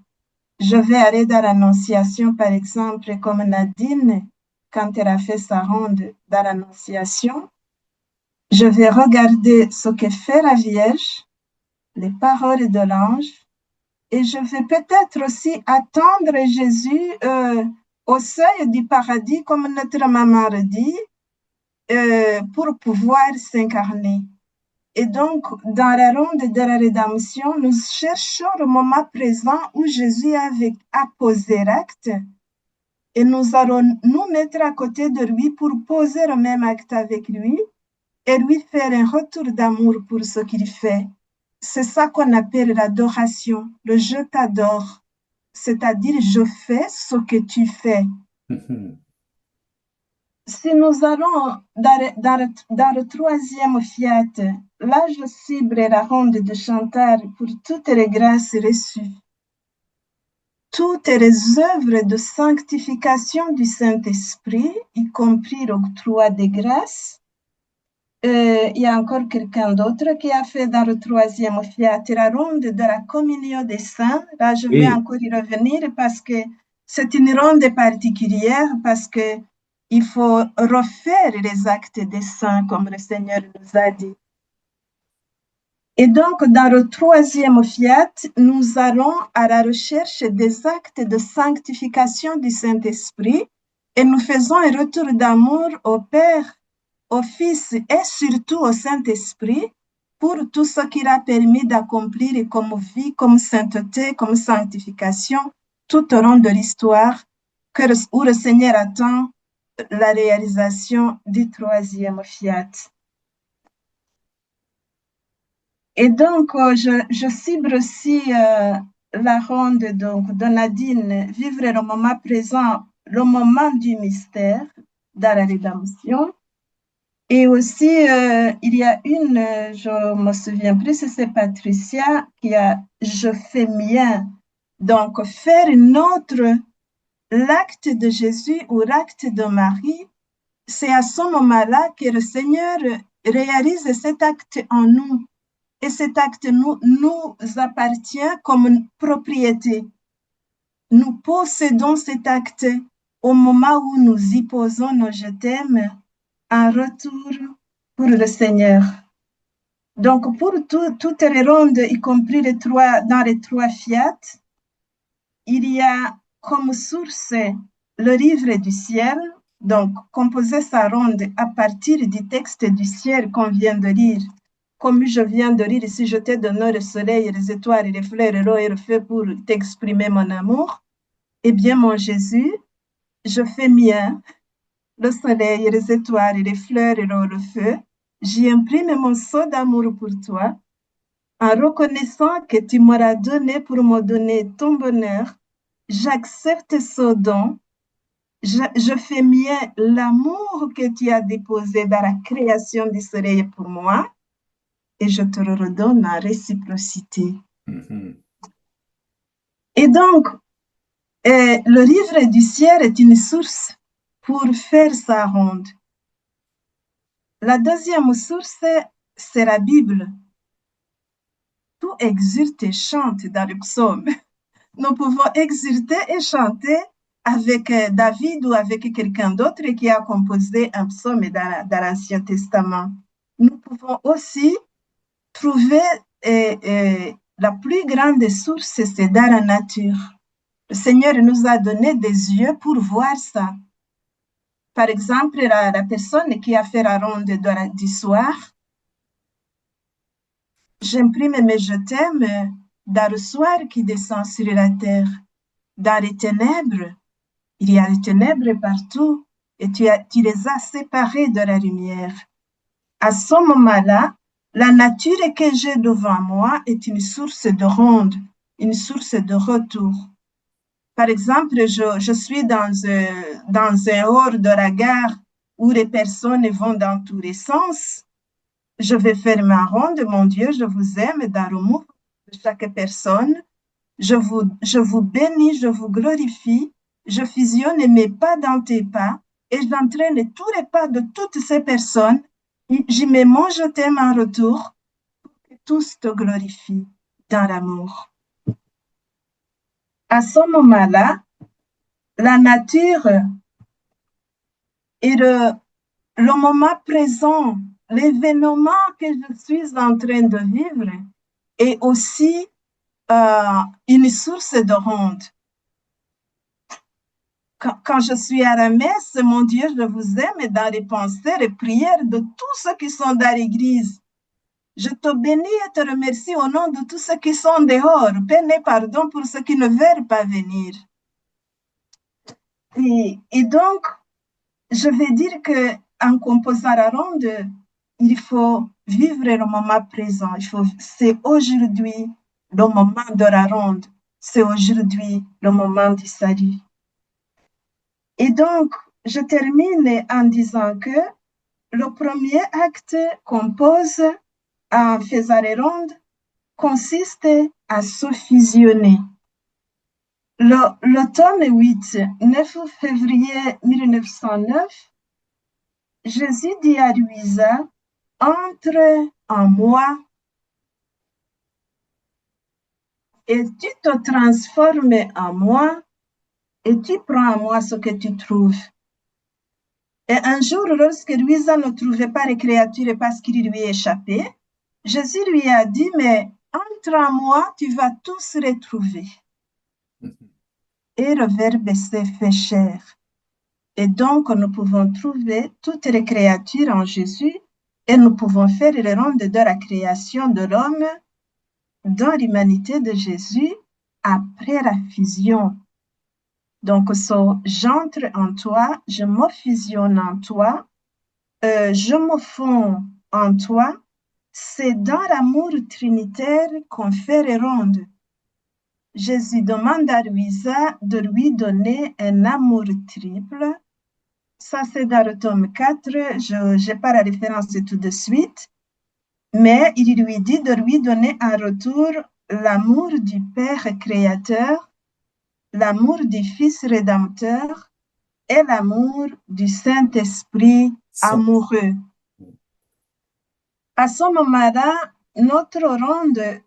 Je vais aller dans l'Annonciation, par exemple, comme Nadine, quand elle a fait sa ronde dans l'Annonciation. Je vais regarder ce que fait la Vierge, les paroles de l'ange, et je vais peut-être aussi attendre Jésus au seuil du paradis, comme notre maman le dit, pour pouvoir s'incarner. Et donc, dans la ronde de la rédemption, nous cherchons le moment présent où Jésus a posé l'acte et nous allons nous mettre à côté de lui pour poser le même acte avec lui et lui faire un retour d'amour pour ce qu'il fait. C'est ça qu'on appelle l'adoration, le je t'adore, c'est-à-dire je fais ce que tu fais. Si nous allons dans le troisième fiat, là je cible la ronde de Chantal pour toutes les grâces reçues, toutes les œuvres de sanctification du Saint-Esprit, y compris l'octroi des grâces. Il y a encore quelqu'un d'autre qui a fait dans le troisième fiat la ronde de la communion des saints. Là, je vais encore y revenir parce que c'est une ronde particulière, parce que il faut refaire les actes des saints comme le Seigneur nous a dit. Et donc, dans le troisième fiat, nous allons à la recherche des actes de sanctification du Saint-Esprit et nous faisons un retour d'amour au Père, au Fils et surtout au Saint-Esprit pour tout ce qu'il a permis d'accomplir comme vie, comme sainteté, comme sanctification, tout au long de l'histoire, où le Seigneur attend la réalisation du troisième fiat. Et donc, je cible aussi la ronde de Nadine, vivre le moment présent, le moment du mystère dans la rédemption. Et aussi, il y a une, je me souviens plus si c'est Patricia, qui a « je fais mien ». Donc, faire l'acte de Jésus ou l'acte de Marie, c'est à ce moment-là que le Seigneur réalise cet acte en nous. Et cet acte nous appartient comme propriété. Nous possédons cet acte au moment où nous y posons nos je t'aime en retour pour le Seigneur. Donc, pour toutes les rondes, y compris dans les trois fiat, il y a comme source le livre du ciel, donc composer sa ronde à partir du texte du ciel qu'on vient de lire. Comme je viens de lire ici, je t'ai donné le soleil, les étoiles, les fleurs, l'eau et le feu pour t'exprimer mon amour. Eh bien, mon Jésus, je fais mien le soleil, les étoiles, les fleurs et l'eau, le feu. J'y imprime mon sceau d'amour pour toi, en reconnaissant que tu m'auras donné pour me donner ton bonheur. J'accepte ce don. Je fais mien l'amour que tu as déposé dans la création du soleil pour moi. Et je te le redonne en réciprocité. Et donc, le livre du ciel est une source pour faire sa ronde. La deuxième source, c'est la Bible. Tout exulte et chante dans le psaume. Nous pouvons exulter et chanter avec David ou avec quelqu'un d'autre qui a composé un psaume dans l'Ancien Testament. Nous pouvons aussi trouver la plus grande source, c'est dans la nature. Le Seigneur nous a donné des yeux pour voir ça. Par exemple, la personne qui a fait la ronde du soir, j'imprime mes je t'aime dans le soir qui descend sur la terre. Dans les ténèbres, il y a les ténèbres partout et tu les as séparées de la lumière. À ce moment-là, la nature que j'ai devant moi est une source de ronde, une source de retour. Par exemple, je suis dans un hall de la gare où les personnes vont dans tous les sens. Je vais faire ma ronde, mon Dieu, je vous aime dans le mouvement de chaque personne. Je vous bénis, je vous glorifie. Je fusionne mes pas dans tes pas et j'entraîne tous les pas de toutes ces personnes. J'y mets mon je t'aime en retour pour que tous te glorifient dans l'amour. À ce moment-là, la nature et le moment présent, l'événement que je suis en train de vivre est aussi une source de ronde. Quand je suis à la messe, mon Dieu, je vous aime, et dans les pensées, les prières de tous ceux qui sont dans l'église. Je te bénis et te remercie au nom de tous ceux qui sont dehors. Peine et pardon pour ceux qui ne veulent pas venir. Et donc, je vais dire qu'en composant la ronde, il faut vivre le moment présent. C'est aujourd'hui le moment de la ronde. C'est aujourd'hui le moment du salut. Et donc, je termine en disant que le premier acte qu'on pose en faisant les rondes consiste à se fusionner. Le tome 8, 9 février 1909, Jésus dit à Louisa, « Entre en moi et tu te transformes en moi et tu prends en moi ce que tu trouves. » Et un jour, lorsque Louisa ne trouvait pas les créatures parce qu'il lui échappait, Jésus lui a dit, « Mais entre en moi, tu vas tous les trouver. » Et le Verbe s'est fait chair. Et donc, nous pouvons trouver toutes les créatures en Jésus et nous pouvons faire les rondes de la création de l'homme dans l'humanité de Jésus après la fusion. Donc, j'entre en toi, je me fusionne en toi, je me fonds en toi. C'est dans l'amour trinitaire qu'on fait les rondes. Jésus demande à Louisa de lui donner un amour triple. Ça, c'est dans le tome 4. Je n'ai pas la référence tout de suite. Mais il lui dit de lui donner en retour l'amour du Père créateur, l'amour du Fils rédempteur et l'amour du Saint-Esprit amoureux. À ce moment-là, notre ronde,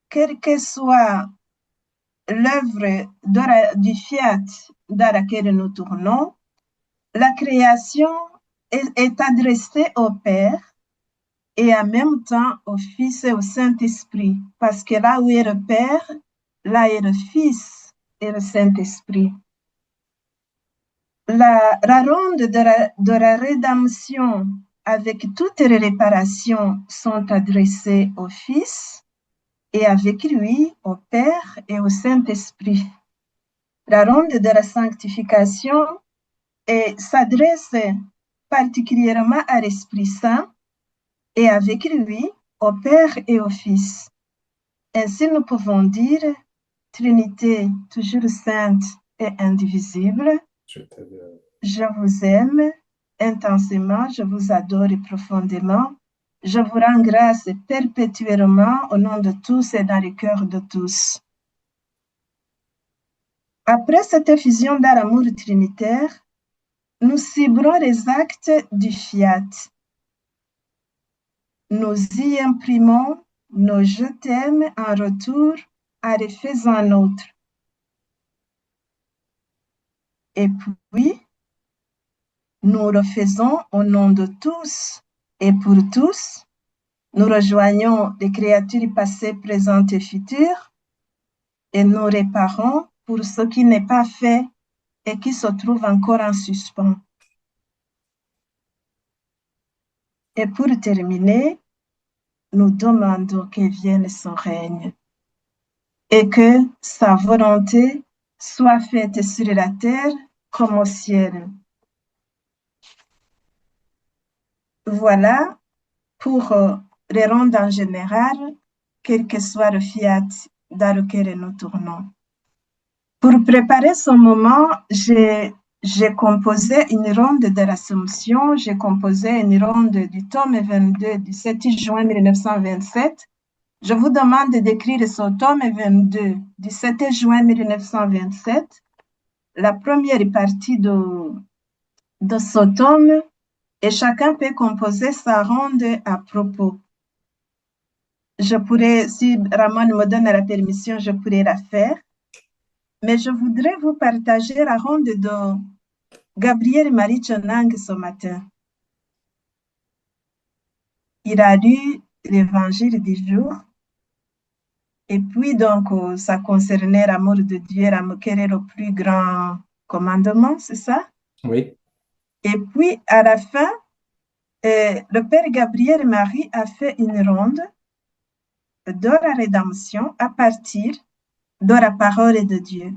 quelle que soit l'œuvre du fiat dans laquelle nous tournons, la création est adressée au Père et en même temps au Fils et au Saint-Esprit, parce que là où est le Père, là est le Fils et le Saint-Esprit. La ronde de la rédemption avec toutes les réparations sont adressées au Fils et avec lui au Père et au Saint-Esprit. La ronde de la sanctification s'adresse particulièrement à l'Esprit Saint et avec lui au Père et au Fils. Ainsi, nous pouvons dire Trinité toujours sainte et indivisible. Je vous aime intensément, je vous adore profondément. Je vous rends grâce perpétuellement au nom de tous et dans le cœur de tous. Après cette effusion dans l'amour trinitaire, nous ciblons les actes du fiat. Nous y imprimons nos je t'aime en retour en les faisant nôtres. Et puis, nous le faisons au nom de tous et pour tous. Nous rejoignons les créatures passées, présentes et futures et nous réparons pour ce qui n'est pas fait et qui se trouve encore en suspens. Et pour terminer, nous demandons que vienne son règne et que sa volonté soit faite sur la terre comme au ciel. Voilà pour les rondes en général, quel que soit le fiat dans lequel nous tournons. Pour préparer ce moment, j'ai composé une ronde de l'Assomption, j'ai composé une ronde du tome 22 du 7 juin 1927. Je vous demande d'écrire ce tome 22 du 7 juin 1927, la première partie de ce tome, et chacun peut composer sa ronde à propos. Je pourrais, si Ramon me donne la permission, je pourrais la faire. Mais je voudrais vous partager la ronde de Gabriel Marie Chonang ce matin. Il a lu l'évangile du jour. Et puis, donc, ça concernait l'amour de Dieu, quel est le plus grand commandement, c'est ça? Oui. Et puis, à la fin, le Père Gabriel Marie a fait une ronde de la rédemption à partir de la parole de Dieu.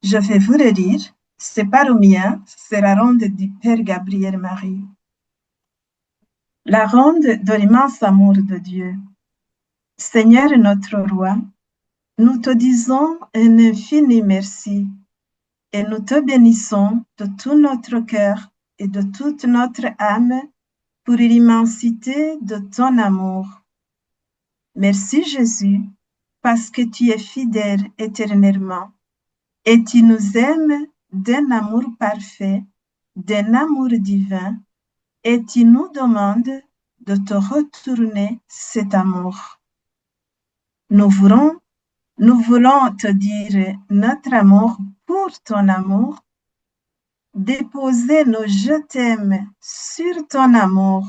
Je vais vous le lire. C'est pas le mien, c'est la ronde du Père Gabriel Marie. La ronde de l'immense amour de Dieu. Seigneur notre Roi, nous te disons un infini merci et nous te bénissons de tout notre cœur et de toute notre âme pour l'immensité de ton amour. Merci Jésus, parce que tu es fidèle éternellement et tu nous aimes d'un amour parfait, d'un amour divin, et tu nous demandes de te retourner cet amour. Nous voulons te dire notre amour pour ton amour, déposer nos je t'aime sur ton amour.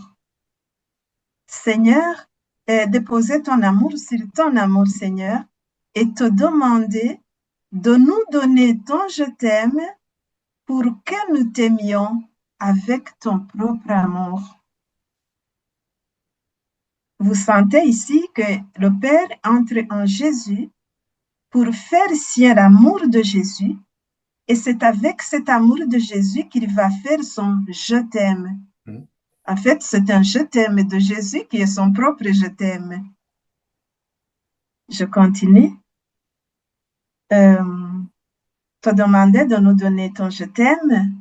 Seigneur, déposer ton amour sur ton amour, Seigneur, et te demander de nous donner ton je t'aime pour que nous t'aimions avec ton propre amour. Vous sentez ici que le Père entre en Jésus pour faire sien l'amour de Jésus, et c'est avec cet amour de Jésus qu'il va faire son je t'aime. En fait, c'est un je t'aime de Jésus qui est son propre je t'aime. Je continue. Te demander de nous donner ton je t'aime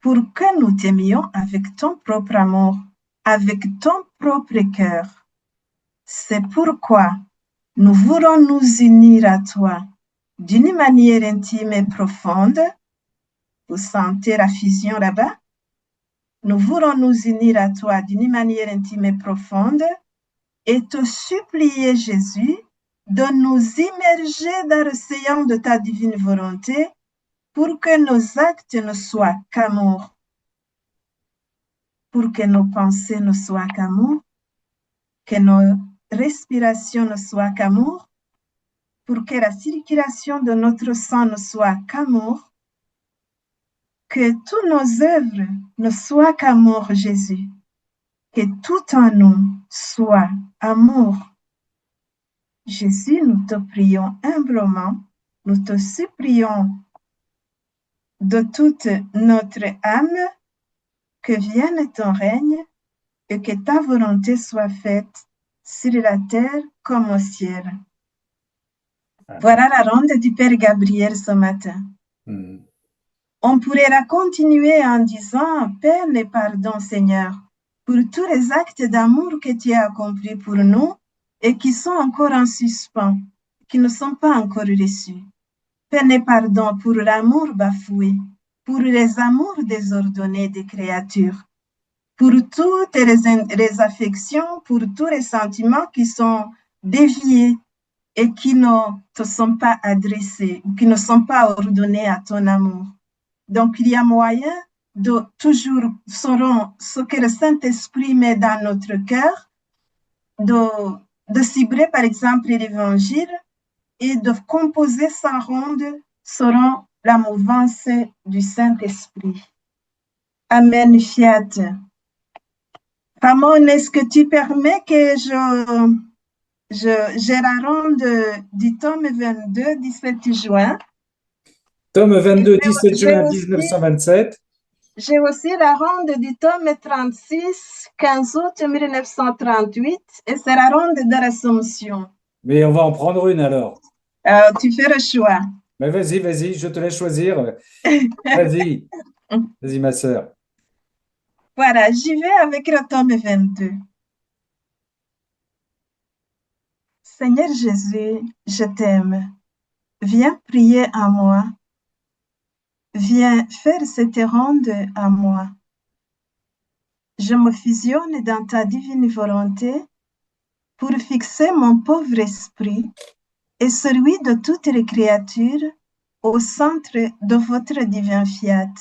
pour que nous t'aimions avec ton propre amour, avec ton propre cœur. C'est pourquoi nous voulons nous unir à toi d'une manière intime et profonde. Vous sentez la fusion là-bas? Nous voulons nous unir à toi d'une manière intime et profonde et te supplier, Jésus, de nous immerger dans l'océan de ta divine volonté pour que nos actes ne soient qu'amour, pour que nos pensées ne soient qu'amour, que nos respirations ne soient qu'amour, pour que la circulation de notre sang ne soit qu'amour, que toutes nos œuvres ne soient qu'amour, Jésus, que tout en nous soit amour. Jésus, nous te prions humblement, nous te supplions de toute notre âme que vienne ton règne et que ta volonté soit faite sur la terre comme au ciel. Voilà la ronde du Père Gabriel ce matin. On pourrait la continuer en disant « Père, et pardon Seigneur, pour tous les actes d'amour que tu as accomplis pour nous et qui sont encore en suspens, qui ne sont pas encore reçus. Père, et pardon pour l'amour bafoué, pour les amours désordonnés des créatures, pour toutes les affections, pour tous les sentiments qui sont déviés et qui ne te sont pas adressés, qui ne sont pas ordonnés à ton amour. Donc, il y a moyen de toujours, selon ce que le Saint-Esprit met dans notre cœur, de cibler, par exemple, l'Évangile et de composer sa ronde selon la mouvance du Saint-Esprit. Amen, fiat. Ramon, est-ce que tu permets que j'ai la ronde du tome 22, 17 juin? Tome 22, 17 juin 1927. J'ai aussi la ronde du tome 36, 15 août 1938, et c'est la ronde de l'Assomption. Mais on va en prendre une alors. Tu fais le choix. Mais vas-y, je te laisse choisir. Vas-y, ma sœur. Voilà, j'y vais avec le tome 22. Seigneur Jésus, je t'aime. Viens prier à moi. Viens faire cette ronde à moi. Je me fusionne dans ta divine volonté pour fixer mon pauvre esprit et celui de toutes les créatures au centre de votre divin fiat.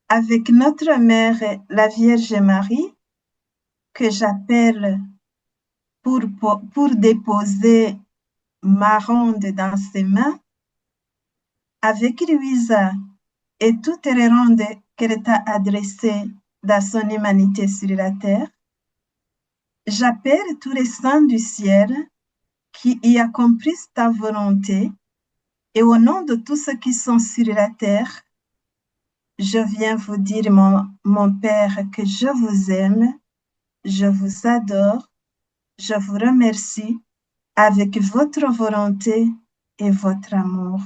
Avec notre Mère, la Vierge Marie, que j'appelle pour déposer ma ronde dans ses mains, avec Louisa et toutes les rondes qu'elle t'a adressées dans son humanité sur la terre, j'appelle tous les saints du ciel qui y accomplissent ta volonté, et au nom de tous ceux qui sont sur la terre, je viens vous dire, mon Père, que je vous aime, je vous adore, je vous remercie avec votre volonté et votre amour.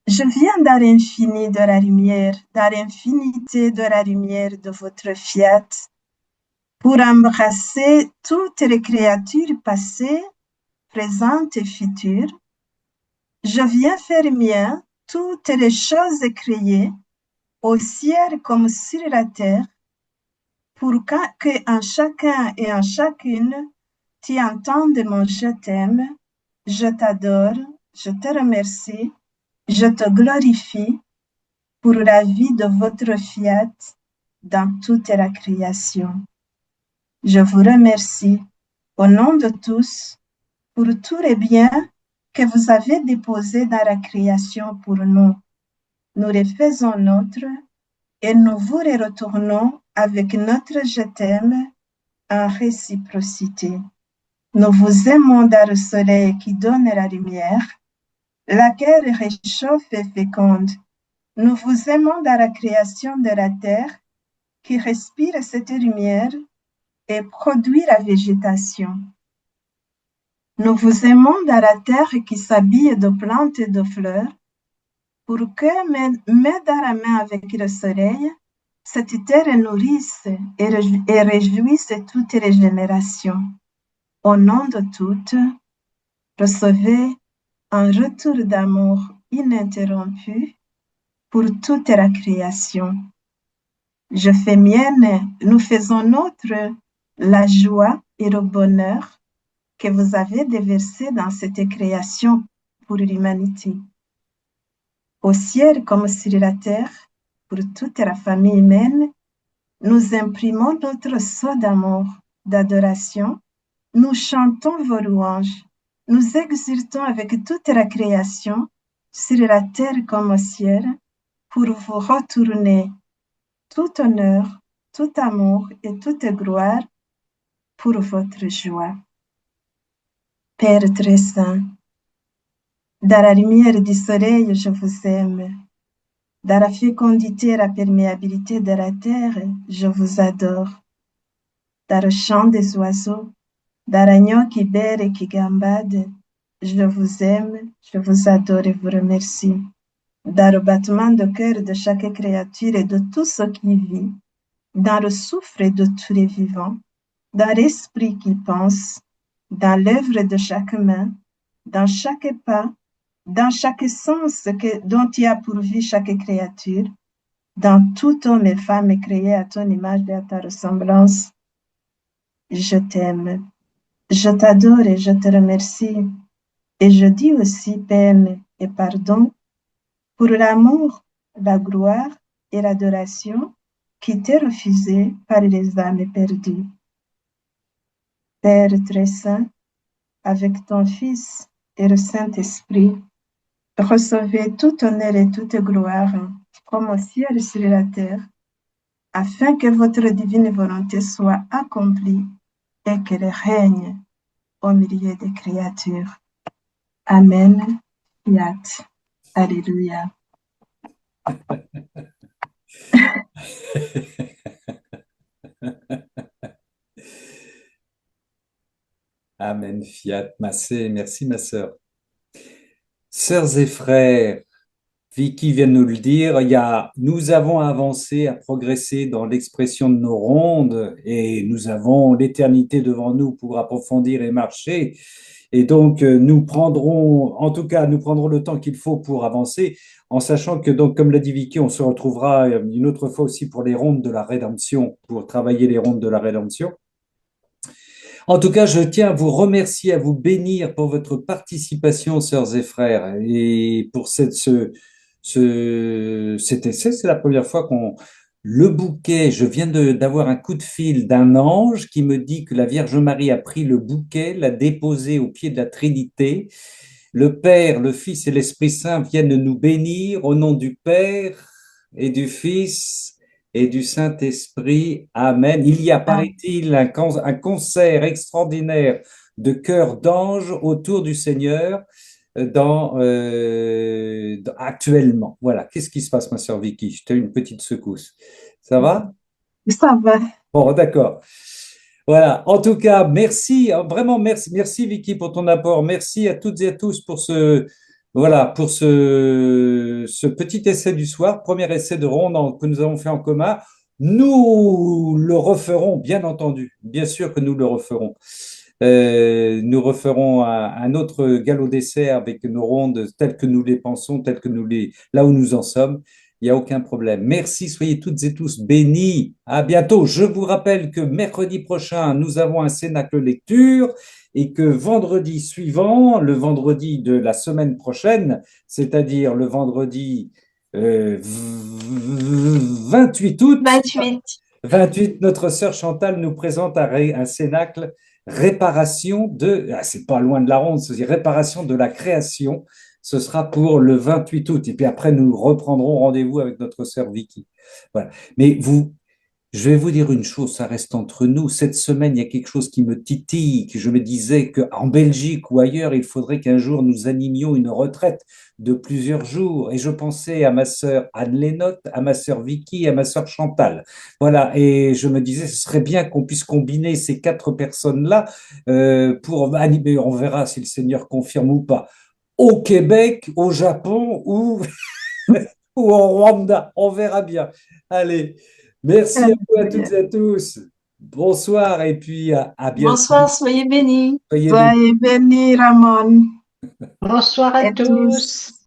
Je viens dans l'infini de la lumière, dans l'infinité de la lumière de votre fiat, pour embrasser toutes les créatures passées, présentes et futures. Je viens faire mien toutes les choses créées, au ciel comme sur la terre, pour que en chacun et en chacune, tu entendes mon je t'aime, je t'adore, je te remercie, je te glorifie pour la vie de votre fiat dans toute la création. Je vous remercie au nom de tous pour tous les biens que vous avez déposés dans la création pour nous. Nous les faisons nôtres et nous vous les retournons avec notre je t'aime en réciprocité. Nous vous aimons dans le soleil qui donne la lumière, laquelle réchauffe et féconde. Nous vous aimons dans la création de la terre qui respire cette lumière et produit la végétation. Nous vous aimons dans la terre qui s'habille de plantes et de fleurs, pour que, main dans la main avec le soleil, cette terre nourrisse et réjouisse toutes les générations. Au nom de toutes, recevez un retour d'amour ininterrompu pour toute la création. Je fais mienne, nous faisons nôtre la joie et le bonheur que vous avez déversé dans cette création pour l'humanité. Au ciel comme sur la terre, pour toute la famille humaine, nous imprimons notre sceau d'amour, d'adoration, nous chantons vos louanges, nous exultons avec toute la création, sur la terre comme au ciel, pour vous retourner tout honneur, tout amour et toute gloire pour votre joie. Père très saint, dans la lumière du soleil, je vous aime. Dans la fécondité et la perméabilité de la terre, je vous adore. Dans le chant des oiseaux, dans l'agneau qui berre et qui gambade, je vous aime, je vous adore et vous remercie. Dans le battement de cœur de chaque créature et de tout ce qui vit, dans le souffle de tous les vivants, dans l'esprit qui pense, dans l'œuvre de chaque main, dans chaque pas, dans chaque sens dont tu as pourvu chaque créature, dans tout homme et femme créés à ton image et à ta ressemblance, je t'aime, je t'adore et je te remercie. Et je dis aussi peine et pardon pour l'amour, la gloire et l'adoration qui t'est refusée par les âmes perdues. Père très saint, avec ton Fils et le Saint-Esprit, recevez tout honneur et toute gloire, comme au ciel et sur la terre, afin que votre divine volonté soit accomplie et qu'elle règne au milieu des créatures. Amen. Fiat. Alléluia. Amen, fiat, massé. Merci, ma sœur. Sœurs et frères, Vicky vient de nous le dire, nous avons avancé, à progresser dans l'expression de nos rondes et nous avons l'éternité devant nous pour approfondir et marcher. Et donc, nous prendrons le temps qu'il faut pour avancer, en sachant que, donc, comme l'a dit Vicky, on se retrouvera une autre fois aussi pour les rondes de la rédemption, pour travailler les rondes de la rédemption. En tout cas, je tiens à vous remercier, à vous bénir pour votre participation, sœurs et frères, et pour cet essai. C'est la première fois le bouquet, je viens d'avoir un coup de fil d'un ange qui me dit que la Vierge Marie a pris le bouquet, l'a déposé au pied de la Trinité. Le Père, le Fils et l'Esprit Saint viennent nous bénir au nom du Père et du Fils et du Saint-Esprit. Amen. Il y a, paraît-il, un concert extraordinaire de chœurs d'anges autour du Seigneur actuellement. Voilà. Qu'est-ce qui se passe, ma sœur Vicky? Je t'ai eu une petite secousse. Ça va? Ça va. Bon, d'accord. Voilà. En tout cas, merci, vraiment merci, merci Vicky pour ton apport. Merci à toutes et à tous pour ce petit essai du soir, premier essai de ronde que nous avons fait en commun. Nous le referons, bien entendu. Bien sûr que nous le referons. Nous referons un autre galop d'essai avec nos rondes telles que nous les pensons, là où nous en sommes. Il n'y a aucun problème. Merci, soyez toutes et tous bénis. À bientôt. Je vous rappelle que mercredi prochain, nous avons un cénacle lecture et que vendredi suivant, le vendredi de la semaine prochaine, c'est-à-dire le vendredi 28 août, 28, notre sœur Chantal nous présente un cénacle réparation c'est pas loin de la ronde, c'est réparation de la création. Ce sera pour le 28 août. Et puis après, nous reprendrons rendez-vous avec notre sœur Vicky. Voilà. Mais Je vais vous dire une chose, ça reste entre nous. Cette semaine, il y a quelque chose qui me titille, que je me disais qu'en Belgique ou ailleurs, il faudrait qu'un jour nous animions une retraite de plusieurs jours. Et je pensais à ma sœur Anne Lénotte, à ma sœur Vicky, à ma sœur Chantal. Voilà, et je me disais, ce serait bien qu'on puisse combiner ces quatre personnes-là pour animer. On verra si le Seigneur confirme ou pas. Au Québec, au Japon ou, ou au Rwanda. On verra bien. Allez. Merci à vous à toutes et à tous. Bonsoir et puis à bientôt. Bonsoir, soyez bénis. Soyez bénis. Soyez bénis, Ramon. Bonsoir à Et tous. tous.